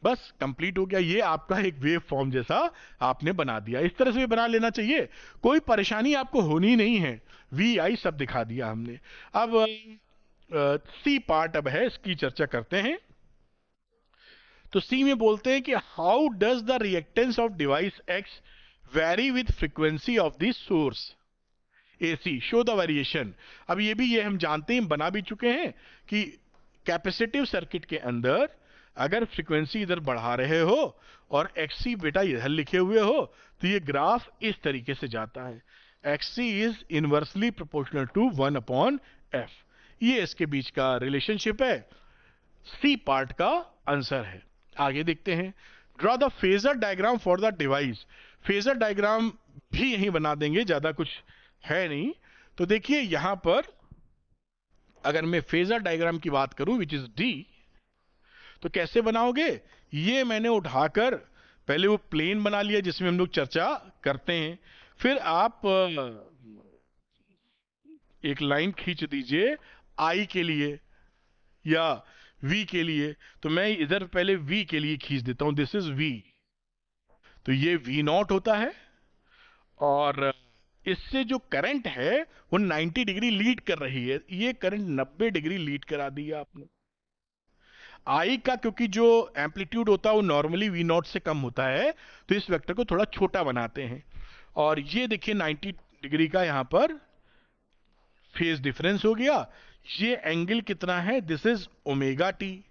बस कंप्लीट हो गया। ये आपका एक वेव फॉर्म जैसा आपने बना दिया, इस तरह से भी बना लेना चाहिए, कोई परेशानी आपको होनी नहीं है। VI सब दिखा दिया हमने। अब सी पार्ट अब है, इसकी चर्चा करते हैं। तो सी में बोलते हैं कि how does the reactance of device X very with frequency of the source AC, show the variation. अब ये भी, ये हम जानते हैं, बना भी चुके हैं कि कैपेसिटिव सर्किट के अंदर अगर फ्रीक्वेंसी इधर बढ़ा रहे हो और XC बेटा इधर लिखे हुए हो तो ये ग्राफ इस तरीके से जाता है, XC is inversely proportional to 1/f। ये इसके बीच का रिलेशनशिप है, सी पार्ट का आंसर है। आगे देखते हैं, draw the phasor diagram for the device. Phasor diagram भी यहीं बना देंगे, ज्यादा कुछ है नहीं। तो देखिए यहां पर अगर मैं फेजर डायग्राम की बात करूं विच इज डी, तो कैसे बनाओगे? ये मैंने उठाकर पहले वो प्लेन बना लिया जिसमें हम लोग चर्चा करते हैं, फिर आप एक लाइन खींच दीजिए आई के लिए या V के लिए। तो मैं इधर पहले V के लिए खींच देता हूं, दिस इज V। तो ये V0 होता है और इससे जो करंट है वो 90 डिग्री लीड कर रही है, ये करंट 90 डिग्री लीड करा दिया आपने। आई का क्योंकि जो एम्पलीट्यूड होता है वो नॉर्मली V0 से कम होता है, तो इस वेक्टर को थोड़ा छोटा बनाते हैं। और ये देखिए 90 डिग्री का यहां पर फेज डिफरेंस हो गया। ये एंगल कितना है? This is omega T.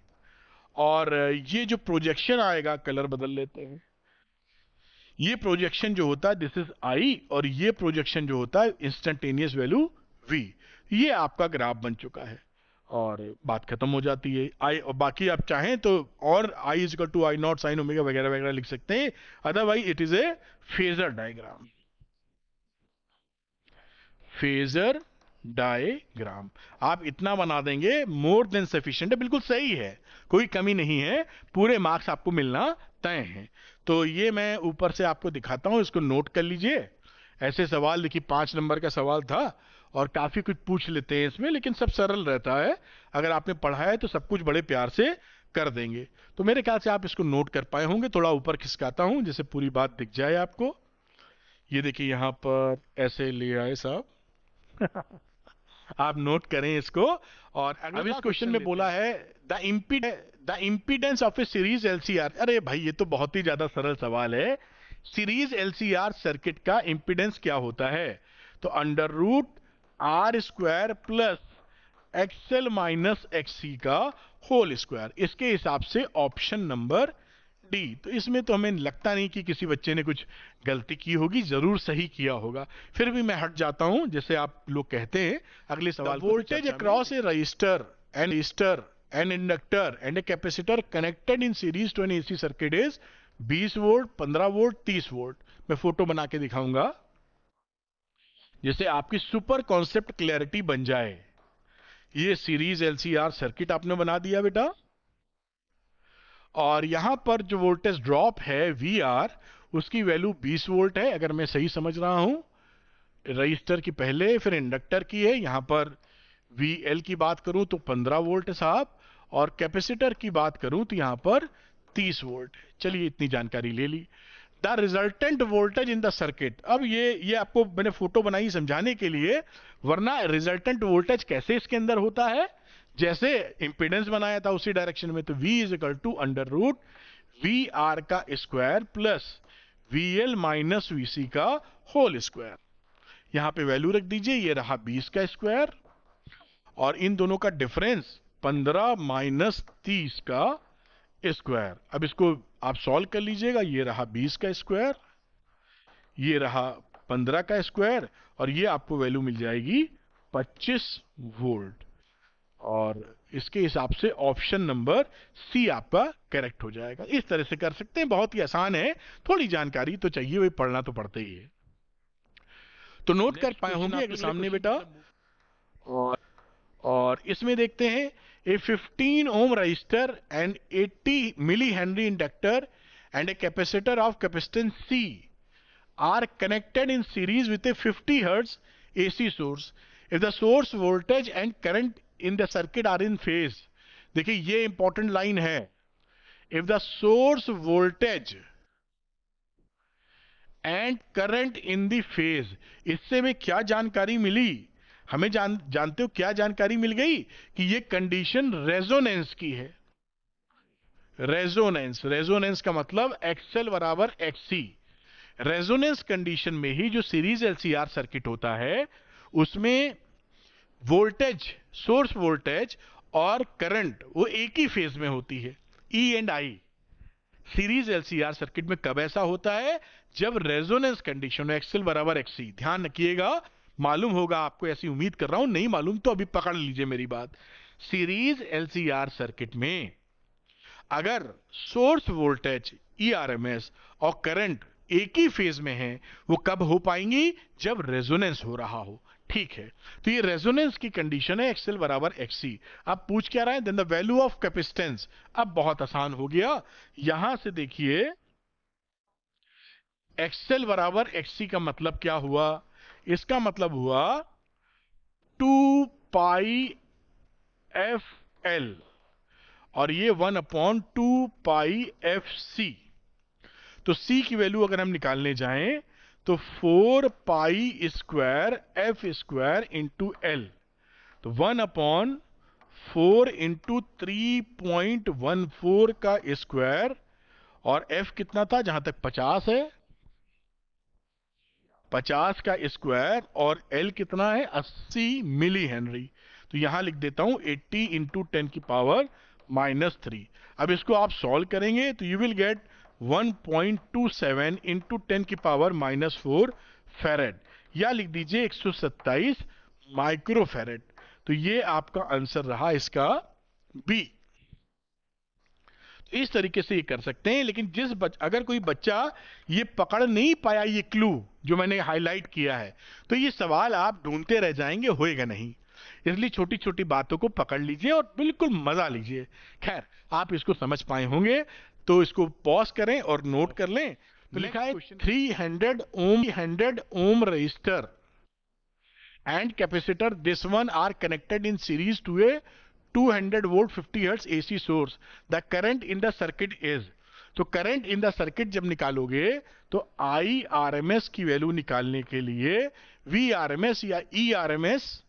और ये जो प्रोजेक्शन आएगा, कलर बदल लेते हैं, ये प्रोजेक्शन जो होता है दिस इज आई, और ये प्रोजेक्शन जो होता है इंस्टेंटेनियस वैल्यू V। ये आपका ग्राफ बन चुका है और बात खत्म हो जाती है। आई, और बाकी आप चाहें तो और I is equal to I0 sine omega वगैरह वगैरह लिख सकते हैं, otherwise it is a phasor diagram. Phasor diagram आप इतना बना देंगे, मोर देन सफिशिएंट है, बिल्कुल सही है, कोई कमी नहीं है, पूरे मार्क्स आपको मिलना तय है। तो ये मैं ऊपर से आपको दिखाता हूं, इसको नोट कर लीजिए। ऐसे सवाल देखिए 5 नंबर का सवाल था और काफी कुछ पूछ लेते हैं इसमें, लेकिन सब सरल रहता है, अगर आपने पढ़ा है तो सब कुछ बड़े प्यार से कर देंगे। तो मेरे ख्याल से आप इसको नोट कर पाए होंगे। थोड़ा ऊपर खिसकाता हूं जिससे पूरी बात दिख जाए आपको। ये देखिए यहां पर ऐसे ले आए साहब आप नोट करें इसको। और अब इस क्वेश्चन में बोला है the impedance of a series LCR. अरे भाई ये तो बहुत ही ज्यादा सरल सवाल है। सीरीज एलसीआर सर्किट का इम्पीडेंस क्या होता है? तो under root R square plus XL minus XC का होल स्क्वायर। इसके हिसाब से ऑप्शन नंबर डी। तो इसमें तो हमें लगता नहीं कि किसी बच्चे ने कुछ गलती की होगी, जरूर सही किया होगा। फिर भी मैं हट जाता हूं, जैसे आप लोग कहते हैं अगले सवाल। Voltage across a resistor an inductor and a capacitor connected in series to an AC circuit is 20 volt, 15 volt, 30 volt. मैं फोटो बना के दिखाऊंगा जैसे आपकी सुपर कॉन्सेप्ट क्लैरिटी बन जाए। ये सीरीज एलसीआर सर्किट आपने बना दिया बेटा, और यहां पर जो वोल्टेज ड्रॉप है VR, उसकी वैल्यू 20 वोल्ट है अगर मैं सही समझ रहा हूं। रजिस्टर की पहले, फिर इंडक्टर की है। यहां पर VL की बात करूं तो 15 वोल्ट है साहब, और कैपेसिटर की बात करूं तो यहां पर 30 वोल्ट है। चलिए इतनी जानकारी ले ली। The resultant voltage in the circuit. अब ये आपको मैंने फोटो बनाई समझाने के लिए, वरना रिजल्टेंट वोल्टेज कैसे इसके अंदर होता है, जैसे इंपीडेंस बनाया था उसी डायरेक्शन में। तो V is equal to under root VR का square plus VL minus VC का होल स्क्वायर। यहां पे वैल्यू रख दीजिए, ये रहा 20 का स्क्वायर, और इन दोनों का डिफरेंस 15 माइनस 30 का स्क्वायर। अब इसको आप सॉल्व कर लीजिएगा, ये रहा 20 का स्क्वायर, ये रहा 15 का स्क्वायर, और ये आपको वैल्यू मिल जाएगी 25 वोल्ट। और इसके हिसाब से ऑप्शन नंबर सी आपका करेक्ट हो जाएगा। इस तरह से कर सकते हैं, बहुत ही आसान है, थोड़ी जानकारी तो चाहिए, वही पढ़ना तो पड़ता ही है। तो नोट कर पाए होंगे आपके सामने बेटा। और इसमें देखते हैं, a 15 ohm resistor and 80 millihenry inductor and a capacitor of capacitance C are connected in series with a 50 hertz AC source. If the source voltage and current in the circuit are in phase. देखिए ये important line है, if the source voltage and current in the phase। इससे में क्या जानकारी मिली हमें? जानते हो क्या जानकारी मिल गई? कि ये कंडीशन रेजोनेंस की है। रेजोनेंस का मतलब XL बराबर XC। रेजोनेंस कंडीशन में ही जो सीरीज एलसीआर सर्किट होता है उसमें वोल्टेज, सोर्स वोल्टेज और करंट वो एक ही फेज में होती है। E and I series LCR circuit में कब ऐसा होता है? जब रेजोनेंस कंडीशन एक्सएल बराबर एक्सी। ध्यान रखिएगा, मालूम होगा आपको, ऐसी उम्मीद कर रहा हूं, नहीं मालूम तो अभी पकड़ लीजिए मेरी बात। सीरीज एलसीआर सर्किट में अगर सोर्स वोल्टेज ईआरएमएस और करंट एक ही फेज में है, वो कब हो पाएंगी? जब रेजोनेंस हो रहा हो। ठीक है, तो ये रेजोनेंस की कंडीशन है एक्सएल बराबर एक्सी। अब पूछ क्या रहा है? Then the value of capacitance. अब बहुत आसान हो गया, यहां से देखिए एक्सएल बराबर एक्सी का मतलब क्या हुआ? इसका मतलब हुआ 2 पाई एफ एल और ये 1/2 पाई एफ सी। तो सी की वैल्यू अगर हम निकालने जाएं तो 4 pi square F square into L, तो 1/4 इंटू 3.14 का स्क्वायर, और एफ कितना था जहां तक 50 है, 50 का स्क्वायर, और एल कितना है 80 मिली हेनरी। तो यहां लिख देता हूं 80 इंटू 10 की पावर -3। अब इसको आप सॉल्व करेंगे तो यू विल गेट 1.27 इंटू 10 की पावर -4 फेरेड, या लिख दीजिए 127 माइक्रो फेरेड। तो ये आपका आंसर रहा इसका बी। तो इस तरीके से ये कर सकते हैं, लेकिन अगर कोई बच्चा ये पकड़ नहीं पाया, ये क्लू जो मैंने हाईलाइट किया है, तो ये सवाल आप ढूंढते रह जाएंगे, होएगा नहीं। इसलिए छोटी छोटी बातों को पकड़ लीजिए और बिल्कुल मजा लीजिए। खैर, आप इसको समझ पाए होंगे, तो इसको पॉज करें और नोट कर लें। तो लिखा है 300 ohm resistor and capacitor, this one are connected in series to a 200 volt 50 hertz AC source, the current in the circuit is. तो करंट इन द सर्किट जब निकालोगे तो आई आर एम एस की वैल्यू निकालने के लिए V R M S या E R M S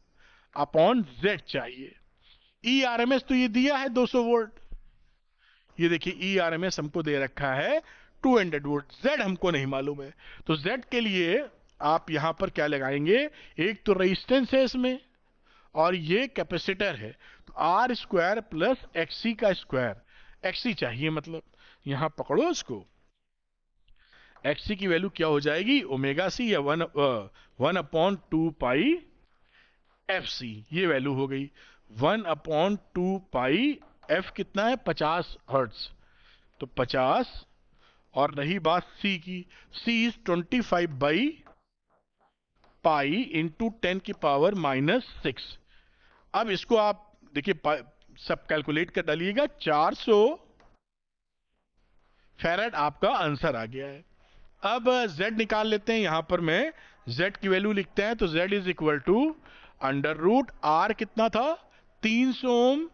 upon Z चाहिए। ई आर एम एस तो ये दिया है 200 वोल्ट, ये देखिए ई आर एम एस हमको दे रखा है 200 वोल्ट, जेड हमको नहीं मालूम है। तो जेड के लिए आप यहां पर क्या लगाएंगे? एक तो रेजिस्टेंस है इसमें, और ये कैपेसिटर है, तो आर स्क्वायर प्लस एक्सी का स्क्वायर, एक्सी चाहिए मतलब, यहां पकड़ो इसको। एक्सी की वैल्यू क्या हो जाएगी? ओमेगा सी या 1/2 पाई एफ सी, ये वैल्यू हो गई 1/2 पाई एफ। कितना है? 50 हर्ट्ज, तो 50। और रही बात सी की, सी इज 25/पाई इंटू 10 की पावर -6। अब इसको आप देखिए, सब कैलकुलेट कर डालिएगा, 400 फेरेड आपका आंसर आ गया है। अब z निकाल लेते हैं, यहां पर मैं z की वैल्यू लिखते हैं, तो z is equal to √r, कितना था? 300 ओम,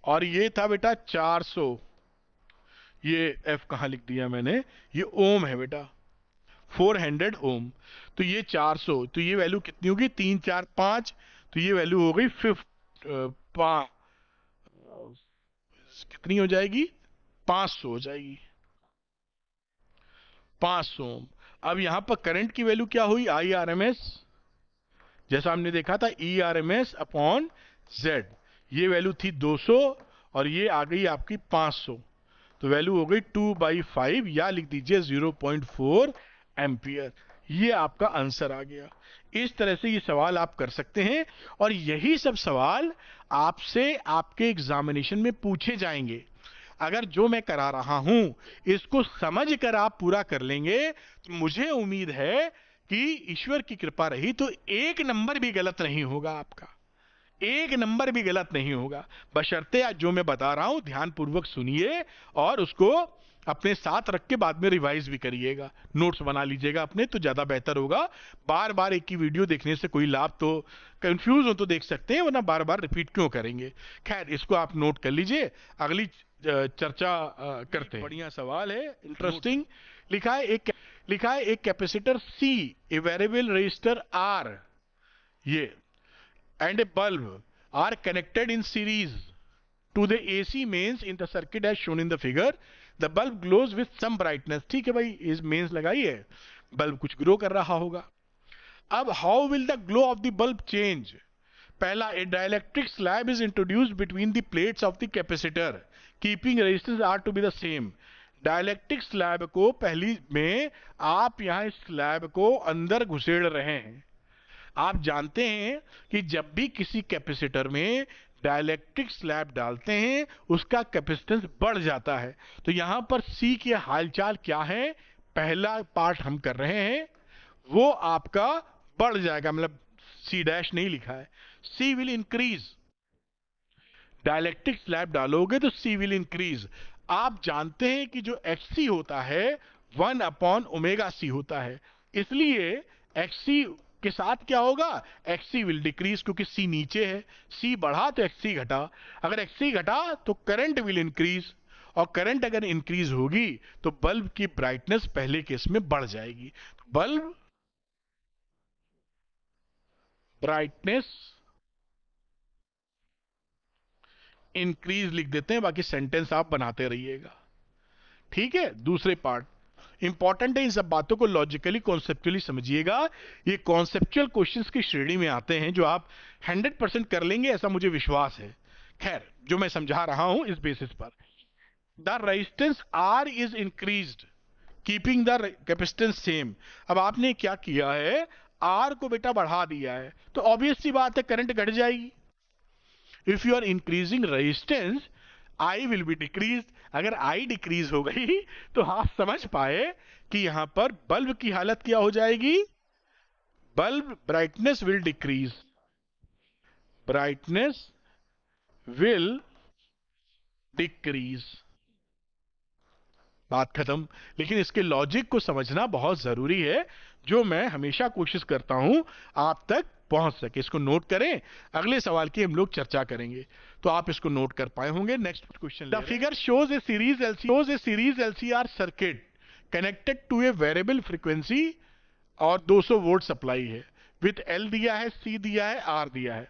और ये था बेटा 400। ये f कहां लिख दिया मैंने? ये ओम है बेटा, 400 ओम। तो ये 400, तो ये वैल्यू कितनी होगी? 3 4 5, तो ये वैल्यू हो गई 5, कितनी हो जाएगी? 500 हो जाएगी, 500 ओम। अब यहां पर करंट की वैल्यू क्या हुई? आई आर एम एस, जैसा हमने देखा था, E R M S upon Z. ये वैल्यू थी 200 और ये आ गई आपकी 500, तो वैल्यू हो गई 2/5, या लिख दीजिए 0.4 एम्पियर। ये आपका आंसर आ गया। इस तरह से ये सवाल आप कर सकते हैं, और यही सब सवाल आपसे आपके एग्जामिनेशन में पूछे जाएंगे। अगर जो मैं करा रहा हूं इसको समझ कर आप पूरा कर लेंगे, तो मुझे उम्मीद है कि ईश्वर की कृपा रही तो एक नंबर भी गलत नहीं होगा आपका, एक नंबर भी गलत नहीं होगा। बशर्ते आज जो मैं बता रहा हूं ध्यानपूर्वक सुनिए और उसको अपने साथ रख के बाद में रिवाइज भी करिएगा, नोट्स बना लीजिएगा अपने, तो ज्यादा बेहतर होगा। बार बार एक ही वीडियो देखने से कोई लाभ, तो कंफ्यूज हो तो देख सकते हैं, वरना बार बार रिपीट क्यों करेंगे। खैर, इसको आप नोट कर लीजिए, अगली चर्चा करते हैं। बढ़िया सवाल है, इंटरेस्टिंग। लिखा है एक capacitor C, a variable resistor R, ये and a bulb are connected in series to the AC mains in the circuit as shown in the figure. The bulb glows with some brightness. ठीक है भाई, इस mains लगाई है, bulb कुछ glow कर रहा होगा। अब how will the glow of the bulb change? पहला, a dielectric slab is introduced between the plates of the capacitor. Keeping resistance R to be the same. Dielectric slab को पहली में आप यहां इस स्लैब को अंदर घुसेड़ रहे हैं। आप जानते हैं कि जब भी किसी कैपेसिटर में डाइलेक्ट्रिक स्लैब डालते हैं उसका कैपेसिटेंस बढ़ जाता है। तो यहां पर सी की हालचाल क्या है, पहला पार्ट हम कर रहे हैं वो आपका बढ़ जाएगा, मतलब सी डैश नहीं लिखा है, सी विल इंक्रीज। डाइलेक्ट्रिक स्लैब डालोगे तो सी विल इंक्रीज। आप जानते हैं कि जो एक्सी होता है 1/ओमेगा सी होता है, इसलिए एक्सी के साथ क्या होगा, एक्सी विल डिक्रीज, क्योंकि सी नीचे है, सी बढ़ा तो एक्सी घटा, अगर एक्सी घटा तो करंट विल इंक्रीज, और करंट अगर इंक्रीज होगी तो बल्ब की ब्राइटनेस पहले केस में बढ़ जाएगी। बल्ब ब्राइटनेस इंक्रीज लिख देते हैं, बाकी सेंटेंस आप बनाते रहिएगा, ठीक है। दूसरे पार्ट इंपॉर्टेंट है, इन सब बातों को लॉजिकली कॉन्सेप्चुअली समझिएगा। ये कॉन्सेप्चुअल क्वेश्चंस की श्रेणी में आते हैं जो आप 100% कर लेंगे, ऐसा मुझे विश्वास है। खैर, जो मैं समझा रहा हूं इस बेसिस पर, the resistance R is increased keeping the capacitance same. अब आपने क्या किया है, आर को बेटा बढ़ा दिया है, तो ऑब्वियस सी बात है करंट घट जाएगी। If you are increasing resistance I will be decrease. अगर आई डिक्रीज हो गई तो आप समझ पाए कि यहां पर बल्ब की हालत क्या हो जाएगी, bulb brightness will decrease, brightness will decrease, बात खत्म। लेकिन इसके लॉजिक को समझना बहुत जरूरी है, जो मैं हमेशा कोशिश करता हूं आप तक पहुंच सके। इसको नोट करें, अगले सवाल की हम लोग चर्चा करेंगे, तो आप इसको नोट कर पाए होंगे। Next question, the figure shows a series LCR circuit connected to a variable frequency, और 200 वोल्ट सप्लाई है, विथ एल दिया है, सी दिया है, आर दिया है।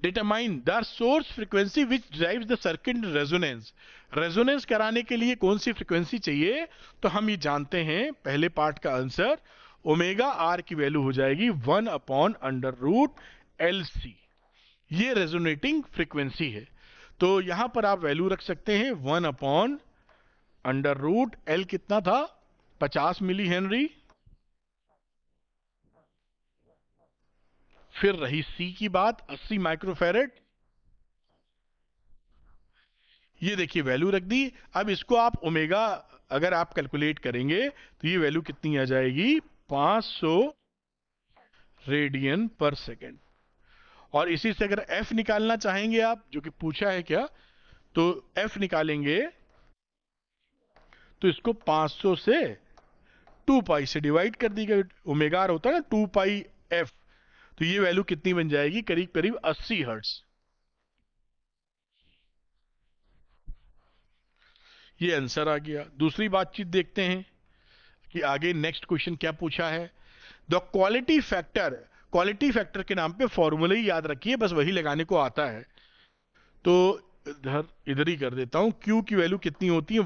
Determine the source frequency which drives the circuit in resonance. Resonance कराने के लिए कौन सी फ्रीक्वेंसी चाहिए, तो हम ये जानते हैं, पहले पार्ट का आंसर ओमेगा आर की वैल्यू हो जाएगी 1/√LC। ये रेजोनेटिंग फ्रीक्वेंसी है, तो यहां पर आप वैल्यू रख सकते हैं 1/√L, कितना था, 50 मिली हेनरी। फिर रही सी की बात, 80 माइक्रोफेरेड, ये देखिए वैल्यू रख दी। अब इसको आप ओमेगा अगर आप कैलकुलेट करेंगे तो ये वैल्यू कितनी आ जाएगी, 500 रेडियन पर सेकेंड। और इसी से अगर एफ निकालना चाहेंगे आप, जो कि पूछा है क्या, तो एफ निकालेंगे तो इसको 500 से 2 पाई से डिवाइड कर दी गई, ओमेगा आर होता है ना 2 पाई एफ, तो ये वैल्यू कितनी बन जाएगी, करीब करीब 80 हर्ट्ज। ये आंसर आ गया। दूसरी बातचीत देखते हैं कि आगे नेक्स्ट क्वेश्चन क्या पूछा है। द क्वालिटी फैक्टर के नाम पे फॉर्मूला ही याद रखिए, बस वही लगाने को आता है, तो इधर ही कर देता हूं। Q की वैल्यू कितनी होती है,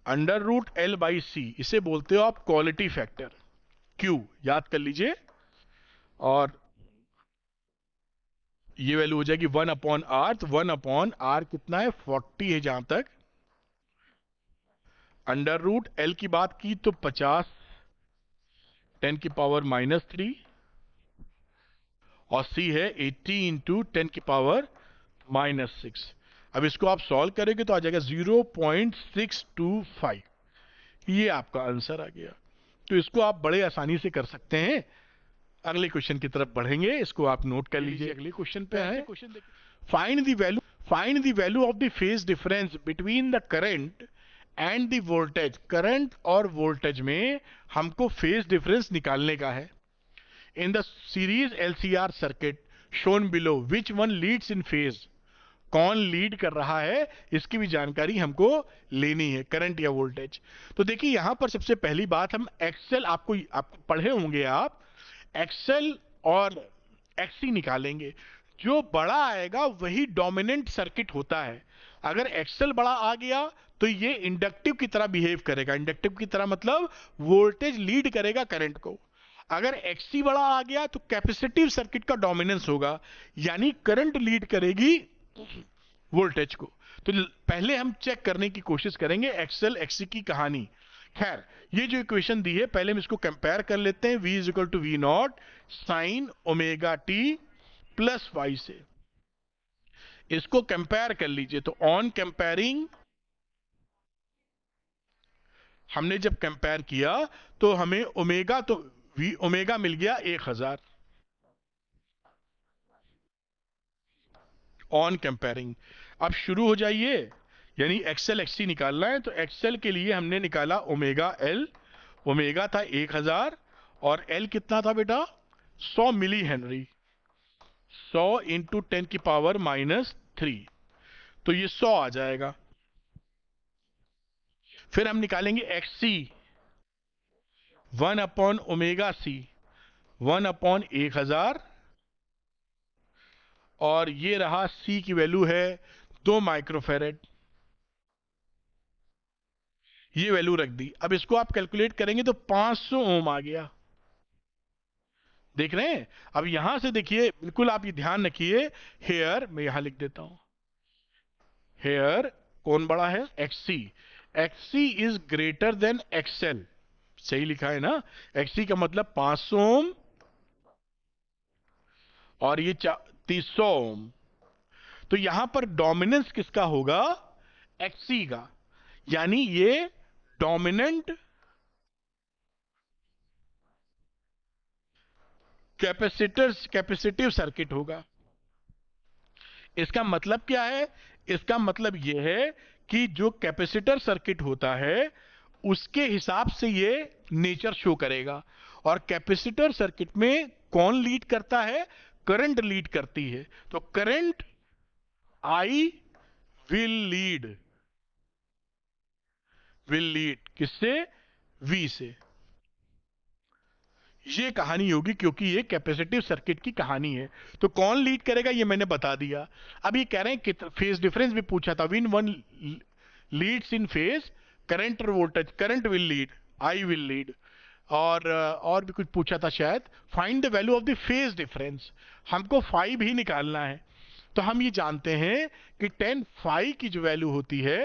1/R√L/C, इसे बोलते हो आप क्वालिटी फैक्टर, Q याद कर लीजिए। और ये वैल्यू हो जाएगी 1/R, तो 1/R कितना है, 40 है जहां तक। √L की बात की तो 50 10⁻³ और C है 80 × 10⁻⁻6। अब इसको आप सॉल्व करेंगे तो आ जाएगा 0.625, ये आपका आंसर आ गया। तो इसको आप बड़े आसानी से कर सकते हैं। अगले क्वेश्चन की तरफ बढ़ेंगे, इसको आप नोट कर लीजिए। अगले क्वेश्चन पे है, find the value of the phase difference between the current and the voltage. Current और वोल्टेज में हमको फेज डिफरेंस निकालने का है। In the series LCR circuit shown below, which one leads in phase, कौन लीड कर रहा है, इसकी भी जानकारी हमको लेनी है, करंट या वोल्टेज। तो देखिए यहां पर सबसे पहली बात, हम एक्सेल आप पढ़े होंगे, आप एक्सेल और एक्सी निकालेंगे। जो बड़ा आएगा वही डोमिनेंट सर्किट होता है। अगर एक्सेल बड़ा आ गया तो ये इंडक्टिव की तरह बिहेव करेगा। इंडक्टिव की तरह मतलब वोल्टेज लीड करेगा करंट को। अगर एक्सी बड़ा आ गया तो कैपेसिटिव सर्किट का डोमिनेंस होगा, यानी करंट लीड करेगी वोल्टेज को। तो पहले हम चेक करने की कोशिश करेंगे एक्सएल एक्सी की कहानी। खैर, ये जो इक्वेशन दी है पहले हम इसको कंपेयर कर लेते हैं। V is equal to V naught sine omega T plus Y से। इसको कंपेयर कर लीजिए। तो ऑन कंपेयरिंग, हमने जब कंपेयर किया तो हमें ओमेगा, तो वी ओमेगा मिल गया 1000 ऑन कंपेयरिंग। अब शुरू हो जाइए, यानी एक्सएल एक्सी निकालना है। तो एक्सएल के लिए हमने निकाला ओमेगा एल। ओमेगा था 1000 और एल कितना था बेटा? 100 मिली हेनरी। 100 इंटू 10 की पावर -3, तो ये 100 आ जाएगा। फिर हम निकालेंगे XC, 1 upon omega C, 1 upon 1000, और ये रहा सी की वैल्यू है 2 माइक्रोफेरेड। ये वैल्यू रख दी। अब इसको आप कैलकुलेट करेंगे तो 500 ओम आ गया। देख रहे हैं? अब यहां से देखिए, बिल्कुल आप ये ध्यान रखिए। हेयर, मैं यहां लिख देता हूं, हेयर कौन बड़ा है? XC. XC is greater than XL. सही लिखा है ना? एक्सी का मतलब 500 ओम और ये 300 ओम। तो यहां पर डोमिनेंस किसका होगा? एक्सी का। यानी ये डोमिनेंट कैपेसिटिव सर्किट होगा। इसका मतलब क्या है? इसका मतलब यह है कि जो कैपेसिटर सर्किट होता है उसके हिसाब से ये नेचर शो करेगा। और कैपेसिटर सर्किट में कौन लीड करता है? करंट लीड करती है। तो करंट आई विल लीड किससे? वी से। ये कहानी होगी, क्योंकि ये कैपेसिटिव सर्किट की कहानी है। तो कौन लीड करेगा ये मैंने बता दिया। अब ये कह रहे हैं कि फेज डिफरेंस भी पूछा था। When one leads in phase, current और voltage, current will lead, I will lead. और भी कुछ पूछा था शायद। Find the value of the phase difference, हमको फाई भी निकालना है। तो हम ये जानते हैं कि 10 फाई की जो वैल्यू होती है,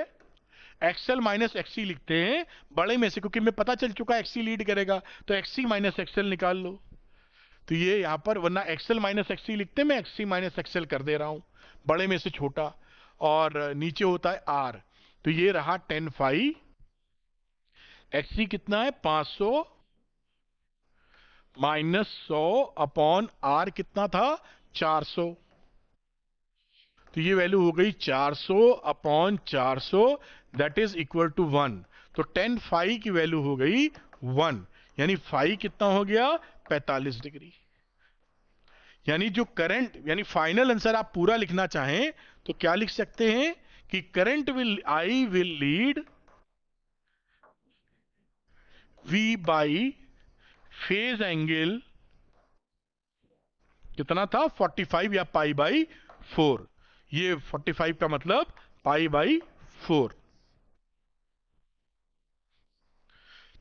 एक्सएल माइनस एक्सी लिखते हैं बड़े में से, क्योंकि हमें पता चल चुका है एक्सी लीड करेगा। तो एक्सी माइनस एक्सएल निकाल लो। तो ये यहां पर, वरना एक्सएल माइनस एक्सी लिखते, मैं एक्सी माइनस एक्सएल कर दे रहा हूं, बड़े में से छोटा, और नीचे होता है आर। तो ये रहा 10 फाई। एक्सी कितना है? 500 माइनस 100 अपॉन आर कितना था? 400। तो ये वैल्यू हो गई 400 upon 400, that is equal to 1। तो 10 फाई की वैल्यू हो गई 1। यानी फाई कितना हो गया? 45 डिग्री। यानी जो करंट, यानी फाइनल आंसर आप पूरा लिखना चाहें तो क्या लिख सकते हैं कि current I will lead V by phase angle कितना था? 45 या पाई बाई 4। ये 45 का मतलब पाई बाई 4।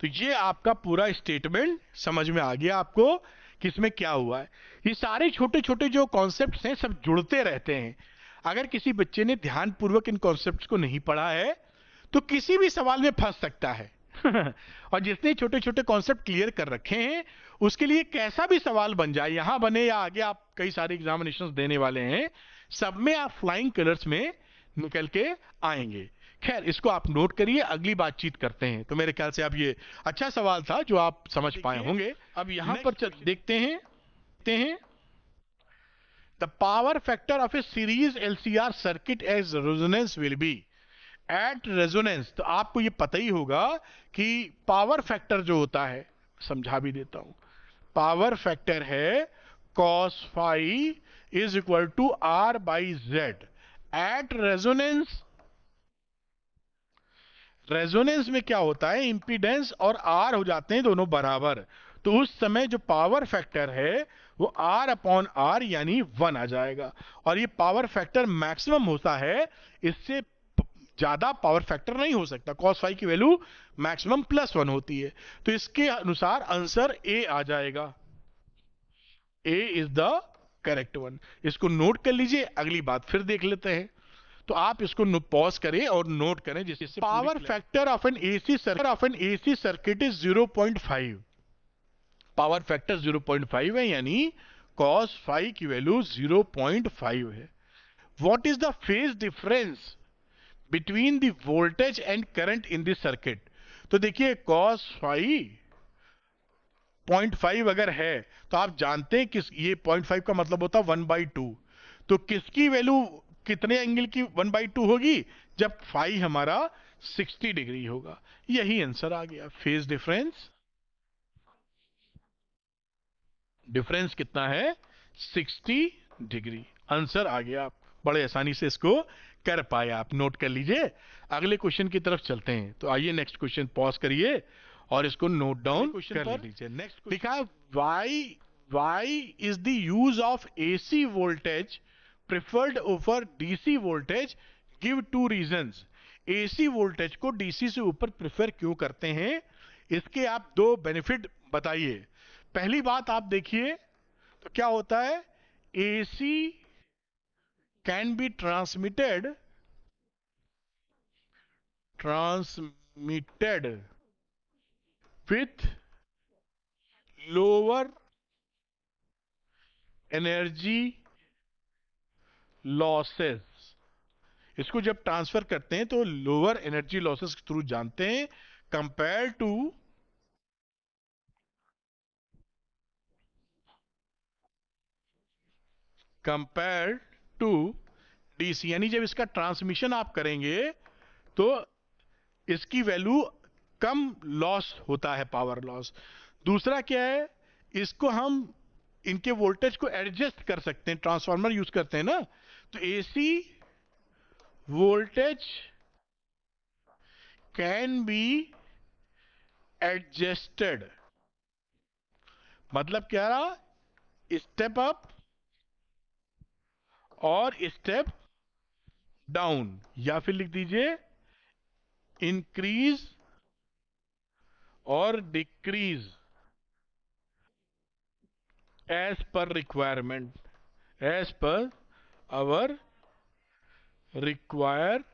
तो ये आपका पूरा स्टेटमेंट समझ में आ गया आपको कि इसमें क्या हुआ है। ये सारे छोटे छोटे जो कॉन्सेप्ट्स हैं सब जुड़ते रहते हैं। अगर किसी बच्चे ने ध्यानपूर्वक इन कॉन्सेप्ट्स को नहीं पढ़ा है तो किसी भी सवाल में फंस सकता है। और जिसने छोटे छोटे कॉन्सेप्ट क्लियर कर रखे हैं उसके लिए कैसा भी सवाल बन जाए, यहां बने या आगे आप कई सारे एग्जामिनेशंस देने वाले हैं, सब में आप फ्लाइंग कलर्स में निकल के आएंगे। खैर, इसको आप नोट करिए, अगली बातचीत करते हैं। तो मेरे ख्याल से अब ये अच्छा सवाल था जो आप समझ पाए होंगे। अब यहां पर देखते हैं the power factor of a series LCR circuit as resonance will be at resonance. तो आपको ये पता ही होगा कि पावर फैक्टर जो होता है, समझा भी देता हूं, पावर फैक्टर है cos phi is equal to R by Z at resonance. Resonance में क्या होता है? इंपीडेंस और आर हो जाते हैं दोनों बराबर। तो उस समय जो पावर फैक्टर है वो आर अपॉन आर यानी 1 आ जाएगा। और ये पावर फैक्टर मैक्सिमम होता है, इससे ज्यादा पावर फैक्टर नहीं हो सकता। cos फाई की वैल्यू मैक्सिमम +1 होती है। तो इसके अनुसार आंसर ए आ जाएगा। ए इज द करेक्ट वन। इसको नोट कर लीजिए, अगली बात फिर देख लेते हैं। तो आप इसको पॉज करें और नोट करें, जिससे power factor of N AC circuit is 0.5। Power factor 0.5 है, यानी cos फाई की वैल्यू 0.5 है। What is the phase difference between the voltage and current in this circuit? तो देखिए cos फाई 0.5 अगर है तो आप जानते हैं किस, ये 0.5 का मतलब होता है 1/2। तो किसकी वैल्यू कितने एंगल की 1/2 होगी? जब फाई हमारा 60 डिग्री होगा। यही आंसर आ गया। फेज डिफरेंस, डिफरेंस कितना है? 60 डिग्री। आंसर आ गया। आप बड़े आसानी से इसको कर पाए, आप नोट कर लीजिए। अगले क्वेश्चन की तरफ चलते हैं। तो आइए नेक्स्ट क्वेश्चन पॉज करिए और इसको नोट डाउन कर लीजिए। नेक्स्ट लिखा है, why is the use of AC voltage preferred over DC voltage? Give two reasons. AC voltage को डीसी से ऊपर प्रिफर क्यों करते हैं? इसके आप दो बेनिफिट बताइए। पहली बात आप देखिए तो क्या होता है, AC can be transmitted with lower energy losses. इसको जब ट्रांसफर करते हैं तो लोअर एनर्जी लॉसेस के थ्रू जानते हैं, कंपेयर टू डीसी। यानी जब इसका ट्रांसमिशन आप करेंगे तो इसकी वैल्यू कम लॉस होता है, पावर लॉस। दूसरा क्या है, इसको हम इनके वोल्टेज को एडजस्ट कर सकते हैं, ट्रांसफार्मर यूज करते हैं ना, तो AC voltage can be adjusted. मतलब क्या रहा, स्टेप अप और स्टेप डाउन, या फिर लिख दीजिए इंक्रीज और decrease as per requirement, as per our requirement.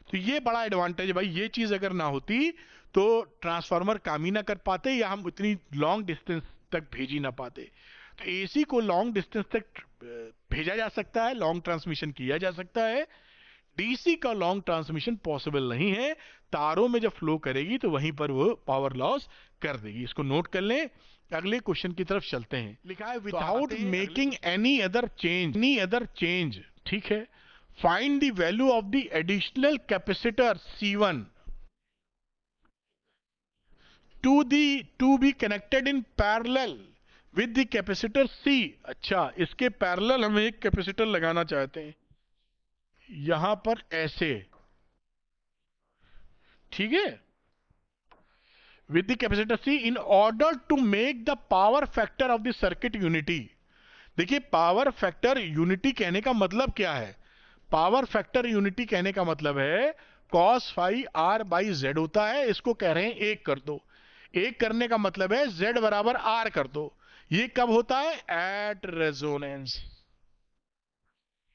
तो ये बड़ा एडवांटेज है भाई। ये चीज अगर ना होती तो ट्रांसफार्मर काम ही ना कर पाते, या हम इतनी लॉन्ग डिस्टेंस तक भेज ही ना पाते। तो एसी को लॉन्ग डिस्टेंस तक भेजा जा सकता है, लॉन्ग ट्रांसमिशन किया जा सकता है। डीसी का लॉन्ग ट्रांसमिशन पॉसिबल नहीं है। तारों में जब फ्लो करेगी तो वहीं पर वो पावर लॉस कर देगी। इसको नोट कर लें। अगले क्वेश्चन की तरफ चलते हैं। लिखा है, without making any other change, ठीक है, find the value of the additional capacitor C1 to be connected in parallel with the capacitor C। अच्छा, इसके पैरेलल हम एक कैपेसिटर लगाना चाहते हैं यहां पर ऐसे, ठीक है, with the capacitor C in order to make the power factor of the circuit unity। देखिए, पावर फैक्टर यूनिटी कहने का मतलब क्या है? पावर फैक्टर यूनिटी कहने का मतलब है cos phi R by Z होता है। इसको कह रहे हैं एक कर दो। एक करने का मतलब है Z बराबर R कर दो। ये कब होता है? Eight resonance.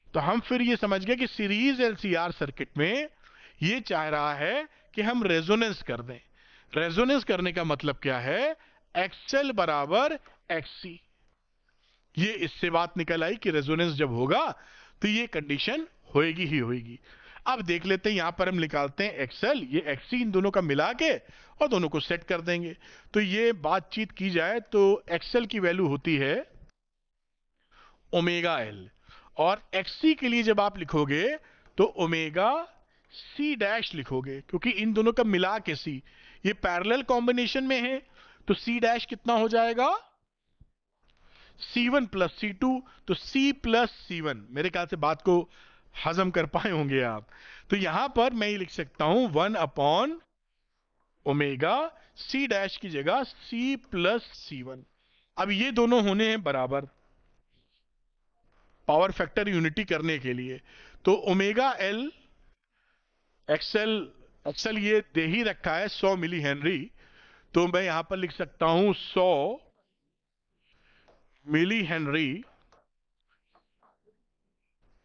तो हम फिर ये समझ गए कि सीरीज LCR सर्किट में ये चाह रहा है कि हम रेजोनेंस कर दें। रेजोनेंस करने का मतलब क्या है? XL बराबर XC। ये इससे बात निकल आई कि रेजोनेंस जब होगा तो ये कंडीशन होएगी ही होएगी। अब देख लेते हैं, यहां पर हम निकालते हैं XL, ये XC, इन दोनों का मिला के और दोनों को सेट कर देंगे। तो ये बातचीत की जाए तो XL की वैल्यू होती है ओमेगा L, और XC के लिए जब आप लिखोगे तो ओमेगा C डैश लिखोगे, क्योंकि इन दोनों का मिला के C, ये पैरेलल कॉम्बिनेशन में है। तो C डैश कितना हो जाएगा? C1 plus C2। तो C प्लस C1, मेरे ख्याल से बात को हजम कर पाए होंगे आप। तो यहां पर मैं ये लिख सकता हूं 1 अपॉन ओमेगा C डैश की जगह C प्लस C1। अब ये दोनों होने हैं बराबर पावर फैक्टर यूनिटी करने के लिए। तो ओमेगा L एक्सएल ये दे ही रखा है 100 मिली हेनरी, तो मैं यहां पर लिख सकता हूं 100 मिली हेनरी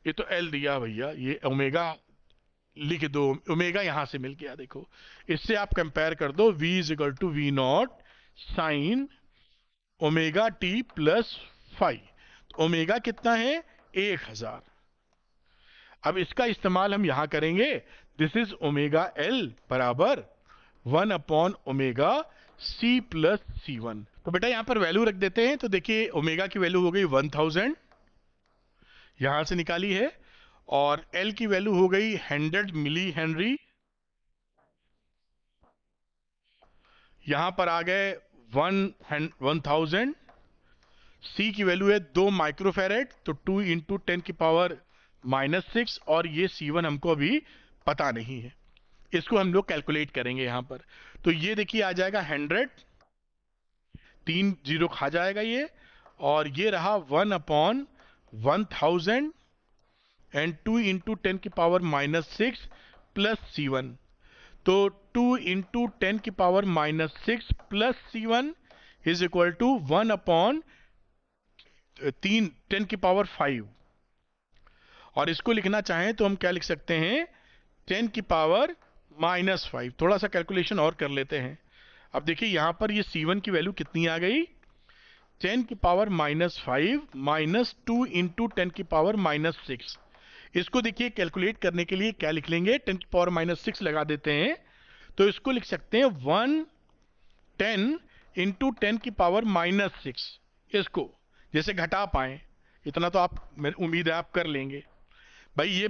ये तो एल दिया भैया, ये ओमेगा लिख दो, ओमेगा यहां से मिल गया, देखो इससे आप कंपेयर कर दो, v is equal to V naught sine omega T plus 5। तो ओमेगा कितना है 1000। अब इसका इस्तेमाल हम यहां करेंगे, दिस इज ओमेगा एल बराबर 1 upon omega C plus C1। तो बेटा यहां पर वैल्यू रख देते हैं, तो देखिए ओमेगा की वैल्यू हो गई 1000, यहां से निकाली है, और एल की वैल्यू हो गई 100 मिली हेनरी, यहां पर आ गए 1000। सी की वैल्यू है 2 माइक्रोफेरेड, तो 2 इंटू 10 की पावर -6, और ये C1 हमको अभी पता नहीं है, इसको हम लोग कैलकुलेट करेंगे यहां पर। तो ये देखिए आ जाएगा 100, 3 जीरो खा जाएगा ये, और ये रहा 1 अपॉन 1000 एंड 2 इंटू 10 की पावर -6 प्लस C1। तो 2 इंटू 10 की power -6 plus C1 is equal to 1 upon 3 10 की पावर 5। और इसको लिखना चाहें तो हम क्या लिख सकते हैं, 10 की पावर -5। थोड़ा सा कैलकुलेशन और कर लेते हैं। अब देखिए यहां पर ये C1 की वैल्यू कितनी आ गई, 10 की पावर -5 माइनस 2 इंटू 10 की पावर -6। इसको देखिए कैलकुलेट करने के लिए क्या लिख लेंगे, 10 की पावर -6 लगा देते हैं, तो इसको लिख सकते हैं 110 इंटू 10 की पावर -6। इसको जैसे घटा पाए इतना तो आप, उम्मीद है आप कर लेंगे भाई। ये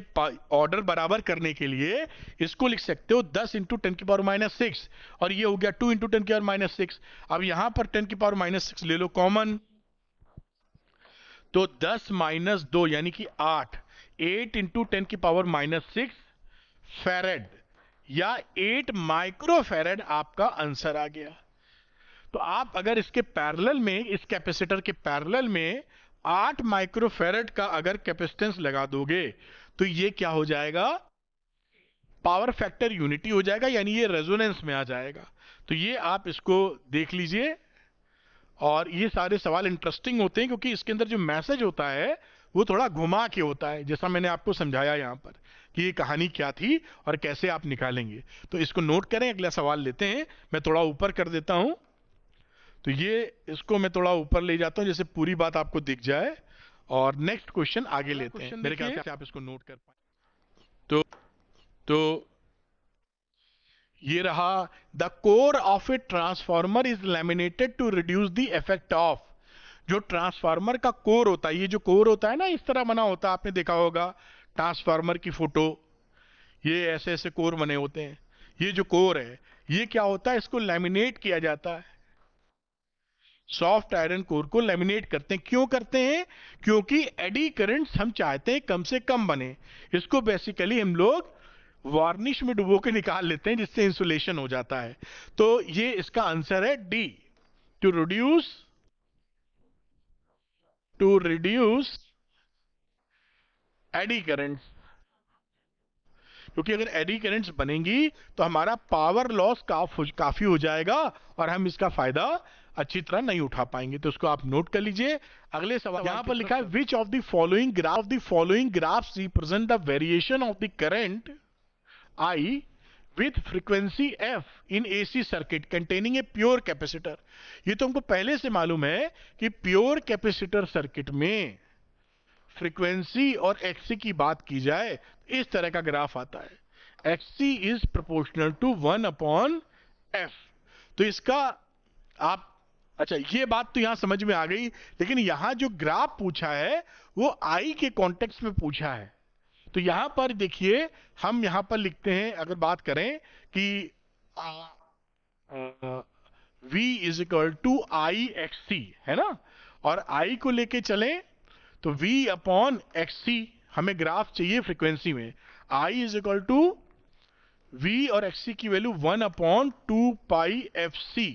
ऑर्डर बराबर करने के लिए इसको लिख सकते हो 10 इंटू 10 की पावर -6, और ये हो गया 2 इंटू 10 की पावर -6। अब यहां पर 10 की पावर -6 ले लो कॉमन, तो 10 माइनस 2 यानी कि 8, 8 इंटू 10 की पावर -6 फेरेड, या 8 माइक्रोफेरेड आपका आंसर आ गया। तो आप अगर इसके पैरेलल में, इस कैपेसिटर के पैरेलल में 8 माइक्रोफेरेड का अगर कैपेसिटेंस लगा दोगे, तो ये क्या हो जाएगा, पावर फैक्टर यूनिटी हो जाएगा, यानी ये रेजोनेंस में आ जाएगा। तो ये आप इसको देख लीजिए, और ये सारे सवाल इंटरेस्टिंग होते हैं क्योंकि इसके अंदर जो मैसेज होता है वो थोड़ा घुमा के होता है, जैसा मैंने आपको समझाया यहाँ पर कि ये कहानी क्या थी और कैसे आप निकालेंगे। तो इसको नोट करें, अगला सवाल लेते हैं। मैं थोड़ा ऊपर कर देता हूं, तो ये इसको मैं थोड़ा ऊपर ले जाता हूं जैसे पूरी बात आपको दिख जाए, और नेक्स्ट क्वेश्चन आगे लेते हैं, मेरे ख्याल से आप इसको नोट कर पाए। तो ये रहा, the core of a transformer is laminated to reduce the effect of. जो ट्रांसफार्मर का कोर होता है, ये जो कोर होता है ना इस तरह बना होता है, आपने देखा होगा ट्रांसफार्मर की फोटो, ये ऐसे ऐसे कोर बने होते हैं। ये जो कोर है ये क्या होता है, इसको लैमिनेट किया जाता है, सॉफ्ट आयरन कोर को लैमिनेट करते हैं। क्यों करते हैं, क्योंकि एडी करंट्स हम चाहते हैं कम से कम बने। इसको बेसिकली हम लोग वार्निश में डुबो के निकाल लेते हैं, जिससे इंसुलेशन हो जाता है। तो ये इसका आंसर है D, to reduce eddy currents. क्योंकि अगर एडी करंट्स बनेंगी तो हमारा पावर लॉस काफी हो जाएगा, और हम इसका फायदा अच्छी तरह नहीं उठा पाएंगे। तो उसको आप नोट कर लीजिए। अगले सवाल यहां पर लिखा है, विच of the following graphs represent the variation of the current I with frequency f in AC circuit containing a pure capacitor। ये तो हमको पहले से मालूम है कि प्योर कैपेसिटर सर्किट में फ्रीक्वेंसी और एक्सी की बात की जाए इस तरह का ग्राफ आता है, XC is proportional to 1 upon F. तो इसका आप, अच्छा ये बात तो यहां समझ में आ गई, लेकिन यहां जो ग्राफ पूछा है वो आई के कॉन्टेक्स्ट में पूछा है। तो यहां पर देखिए, हम यहां पर लिखते हैं, अगर बात करें कि V is equal to I X C, है ना, और I को लेके चलें तो V अपॉन एक्स सी, हमें ग्राफ चाहिए फ्रीक्वेंसी में। I is equal to V और एक्स सी की value 1 upon 2 pi F C.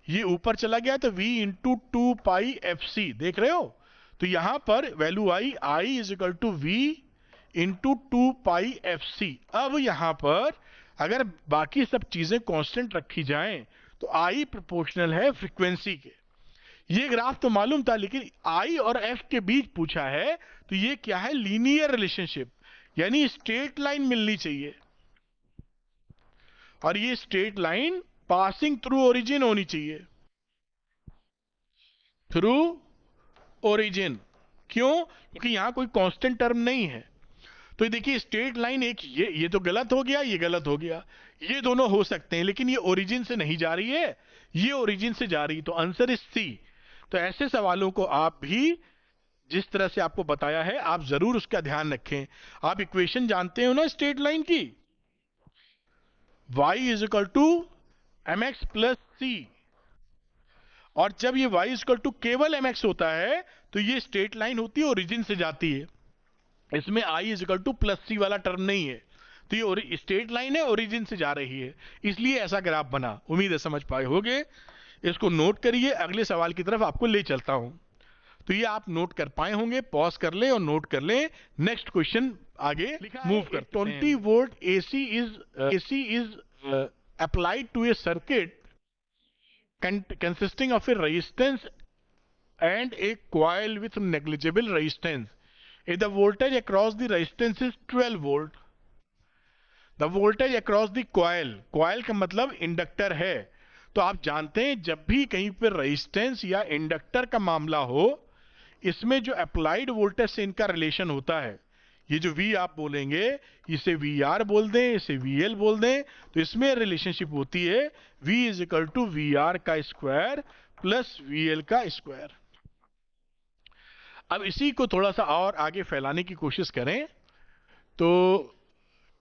ये ऊपर चला गया तो V into 2 pi F C, देख रहे हो। तो यहां पर value I, I is equal to V into 2 pi F C. अब यहां पर अगर बाकी सब चीजें कांस्टेंट रखी जाएं तो आई प्रोपोर्शनल है फ्रीक्वेंसी के, ये ग्राफ तो मालूम था, लेकिन आई और एफ के बीच पूछा है, तो ये क्या है, लीनियर रिलेशनशिप, यानी स्ट्रेट लाइन मिलनी चाहिए, और ये straight line passing through origin होनी चाहिए, थ्रू ओरिजिन। क्यों? क्योंकि यहां कोई कांस्टेंट टर्म नहीं है। तो देखिए स्ट्रेट लाइन एक, ये तो गलत हो गया, ये गलत हो गया, ये दोनों हो सकते हैं, लेकिन ये ओरिजिन से नहीं जा रही है, ये ओरिजिन से जा रही है, तो आंसर इज सी। तो ऐसे सवालों को आप भी जिस तरह से आपको बताया है, आप जरूर उसका ध्यान रखें। आप इक्वेशन जानते हो ना स्ट्रेट लाइन की, y is equal to M X plus C, और जब ये y इज इक्वल टू केवल mx होता है, तो ये स्ट्रेट लाइन होती है, ओरिजिन से जाती है, इसमें i is equal to plus C वाला टर्म नहीं है, तो ये स्ट्रेट लाइन है, ओरिजिन से जा रही है, इसलिए ऐसा ग्राफ बना। उम्मीद है समझ पाए होगे। इसको नोट करिए, अगले सवाल की तरफ आपको ले चलता हूं। तो ये आप नोट कर पाए होंगे, पॉज कर ले और नोट कर ले। नेक्स्ट क्वेश्चन आगे मूव कर। 20 volt AC is applied to a circuit consisting of a resistance and a coil with negligible resistance. If the voltage across the resistance is 12 volt, the voltage across the coil का मतलब inductor है। तो आप जानते हैं जब भी कहीं पर रेजिस्टेंस या इंडक्टर का मामला हो, इसमें जो अप्लाइड वोल्टेज से इनका रिलेशन होता है, ये जो V आप बोलेंगे, इसे VR बोल दें, इसे VL बोल दें, तो इसमें रिलेशनशिप होती है V is equal to VR का स्क्वायर प्लस VL का स्क्वायर। अब इसी को थोड़ा सा और आगे फैलाने की कोशिश करें, तो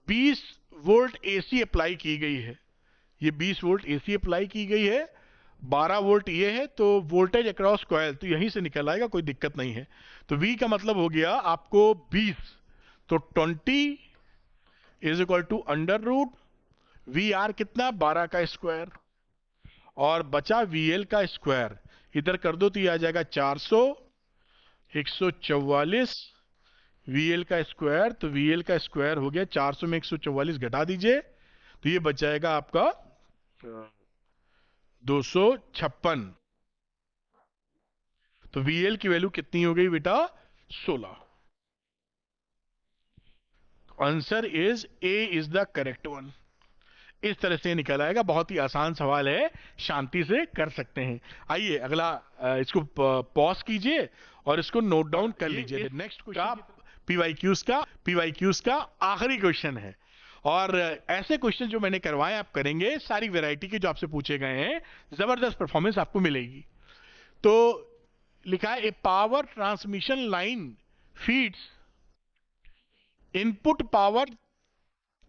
20 वोल्ट AC अप्लाई की गई है, ये 20 वोल्ट AC अप्लाई की गई है, 12 वोल्ट ये है, तो वोल्टेज अक्रॉस कॉइल तो यहीं से निकल आएगा, कोई दिक्कत नहीं है। तो V का मतलब हो गया आपको 20, तो 20 is equal to under root VR कितना, 12 का स्क्वायर, और बचा VL का स्क्वायर, इधर कर दो तो ये आ जाएगा 400, 144 VL का स्क्वायर, तो VL का स्क्वायर हो गया 400 में 144 घटा दीजिए, तो ये बच जाएगा आपका 256। तो VL की वैल्यू कितनी हो गई बेटा, 16। Answer is a is the correct one. इस तरह से निकल आएगा, बहुत ही आसान सवाल है, शांति से कर सकते हैं। आइए अगला, इसको पॉज कीजिए और इसको नोट डाउन कर लीजिए। नेक्स्ट क्वेश्चन पीवाईक्यूज का आखिरी क्वेश्चन है, और ऐसे क्वेश्चन जो मैंने करवाए आप करेंगे, सारी वैरायटी के जो आपसे पूछे गए हैं, जबरदस्त परफॉर्मेंस आपको मिलेगी। तो लिखा है, a power transmission line feeds input power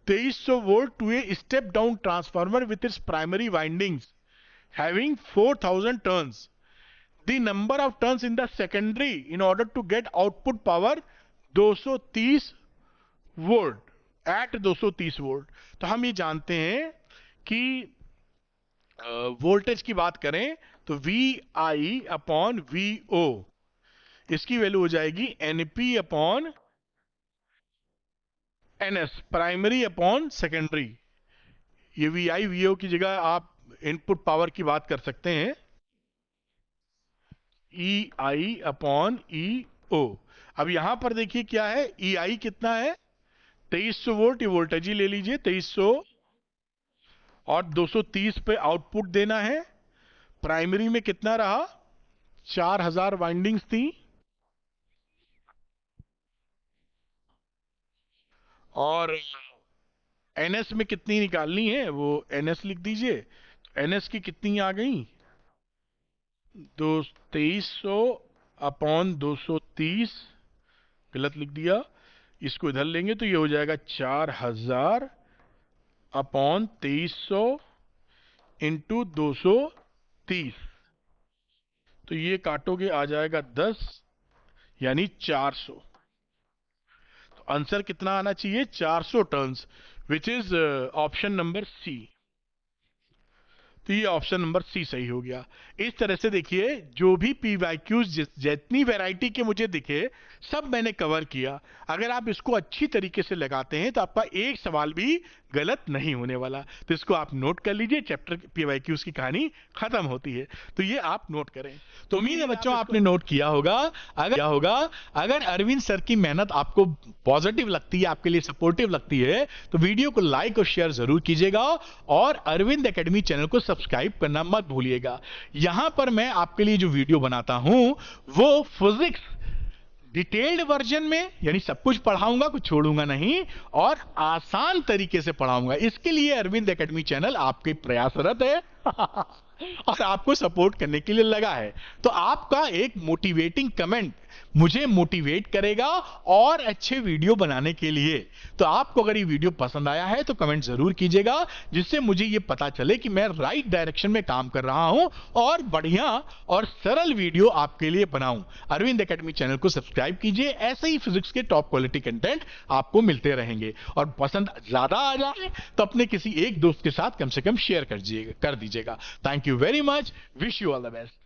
2300 volt to a step down transformer with its primary windings having 4000 turns. The number of turns in the secondary in order to get output power 230 volt at 230 volt. तो हम ये जानते हैं कि voltage की बात करें तो VI अपॉन VO, इसकी वैल्यू हो जाएगी NP upon NS, primary upon secondary. ये VI VO की जगह आप इनपुट पावर की बात कर सकते हैं, EI अपॉन EO। अब यहां पर देखिए क्या है, EI कितना है, 2300 वोल्ट, ये वोल्टेज ही ले लीजिए 2300, और 230 पे आउटपुट देना है। प्राइमरी में कितना रहा, 4000 वाइंडिंग्स थी, और NS में कितनी निकालनी है, वो NS लिख दीजिए। NS की कितनी आ गई, 2300 अपॉन 230, गलत लिख दिया, इसको इधर लेंगे तो ये हो जाएगा 4000 अपॉन 2300 इंटू 230, तो ये काटोगे आ जाएगा 10, यानी 400। तो आंसर कितना आना चाहिए, 400 turns, which is option number C. तो ये ऑप्शन नंबर सी सही हो गया। इस तरह से देखिए, जो भी पीवाईक्यूज जितनी वैरायटी के मुझे दिखे, सब मैंने कवर किया। अगर आप इसको अच्छी तरीके से लगाते हैं तो आपका एक सवाल भी गलत नहीं होने वाला। तो इसको आप नोट कर लीजिए, चैप्टर PYQs की कहानी खत्म होती है, तो ये आप नोट करें। तो उम्मीद है बच्चों आपने नोट किया होगा। अगर अरविंद सर की मेहनत आपको पॉजिटिव लगती है, आपके लिए सपोर्टिव लगती है, तो वीडियो को लाइक और शेयर जरूर कीजिएगा और अरविंद एकेडमी चैनल को सब्सक्राइब करना मत भूलिएगा। यहां पर मैं आपके लिए जो वीडियो बनाता हूं वो फिजिक्स डिटेल्ड वर्जन में, यानी सब कुछ पढ़ाऊंगा, कुछ छोड़ूंगा नहीं, और आसान तरीके से पढ़ाऊंगा। इसके लिए अरविंद एकेडमी चैनल आपके प्रयासरत है और आपको सपोर्ट करने के लिए लगा है। तो आपका एक मोटिवेटिंग कमेंट मुझे मोटिवेट करेगा और अच्छे वीडियो बनाने के लिए। तो आपको अगर ये वीडियो पसंद आया है तो कमेंट जरूर कीजिएगा, जिससे मुझे ये पता चले कि मैं राइट डायरेक्शन में काम कर रहा हूं और बढ़िया और सरल वीडियो आपके लिए बनाऊं। अरविंद एकेडमी चैनल को सब्सक्राइब कीजिए, ऐसे ही फिजिक्स के टॉप क्वालिटी कंटेंट आपको मिलते रहेंगे। और पसंद ज्यादा आ जाए तो अपने किसी एक दोस्त के साथ कम से कम शेयर कर दीजिएगा। Thank you very much, wish you all the best.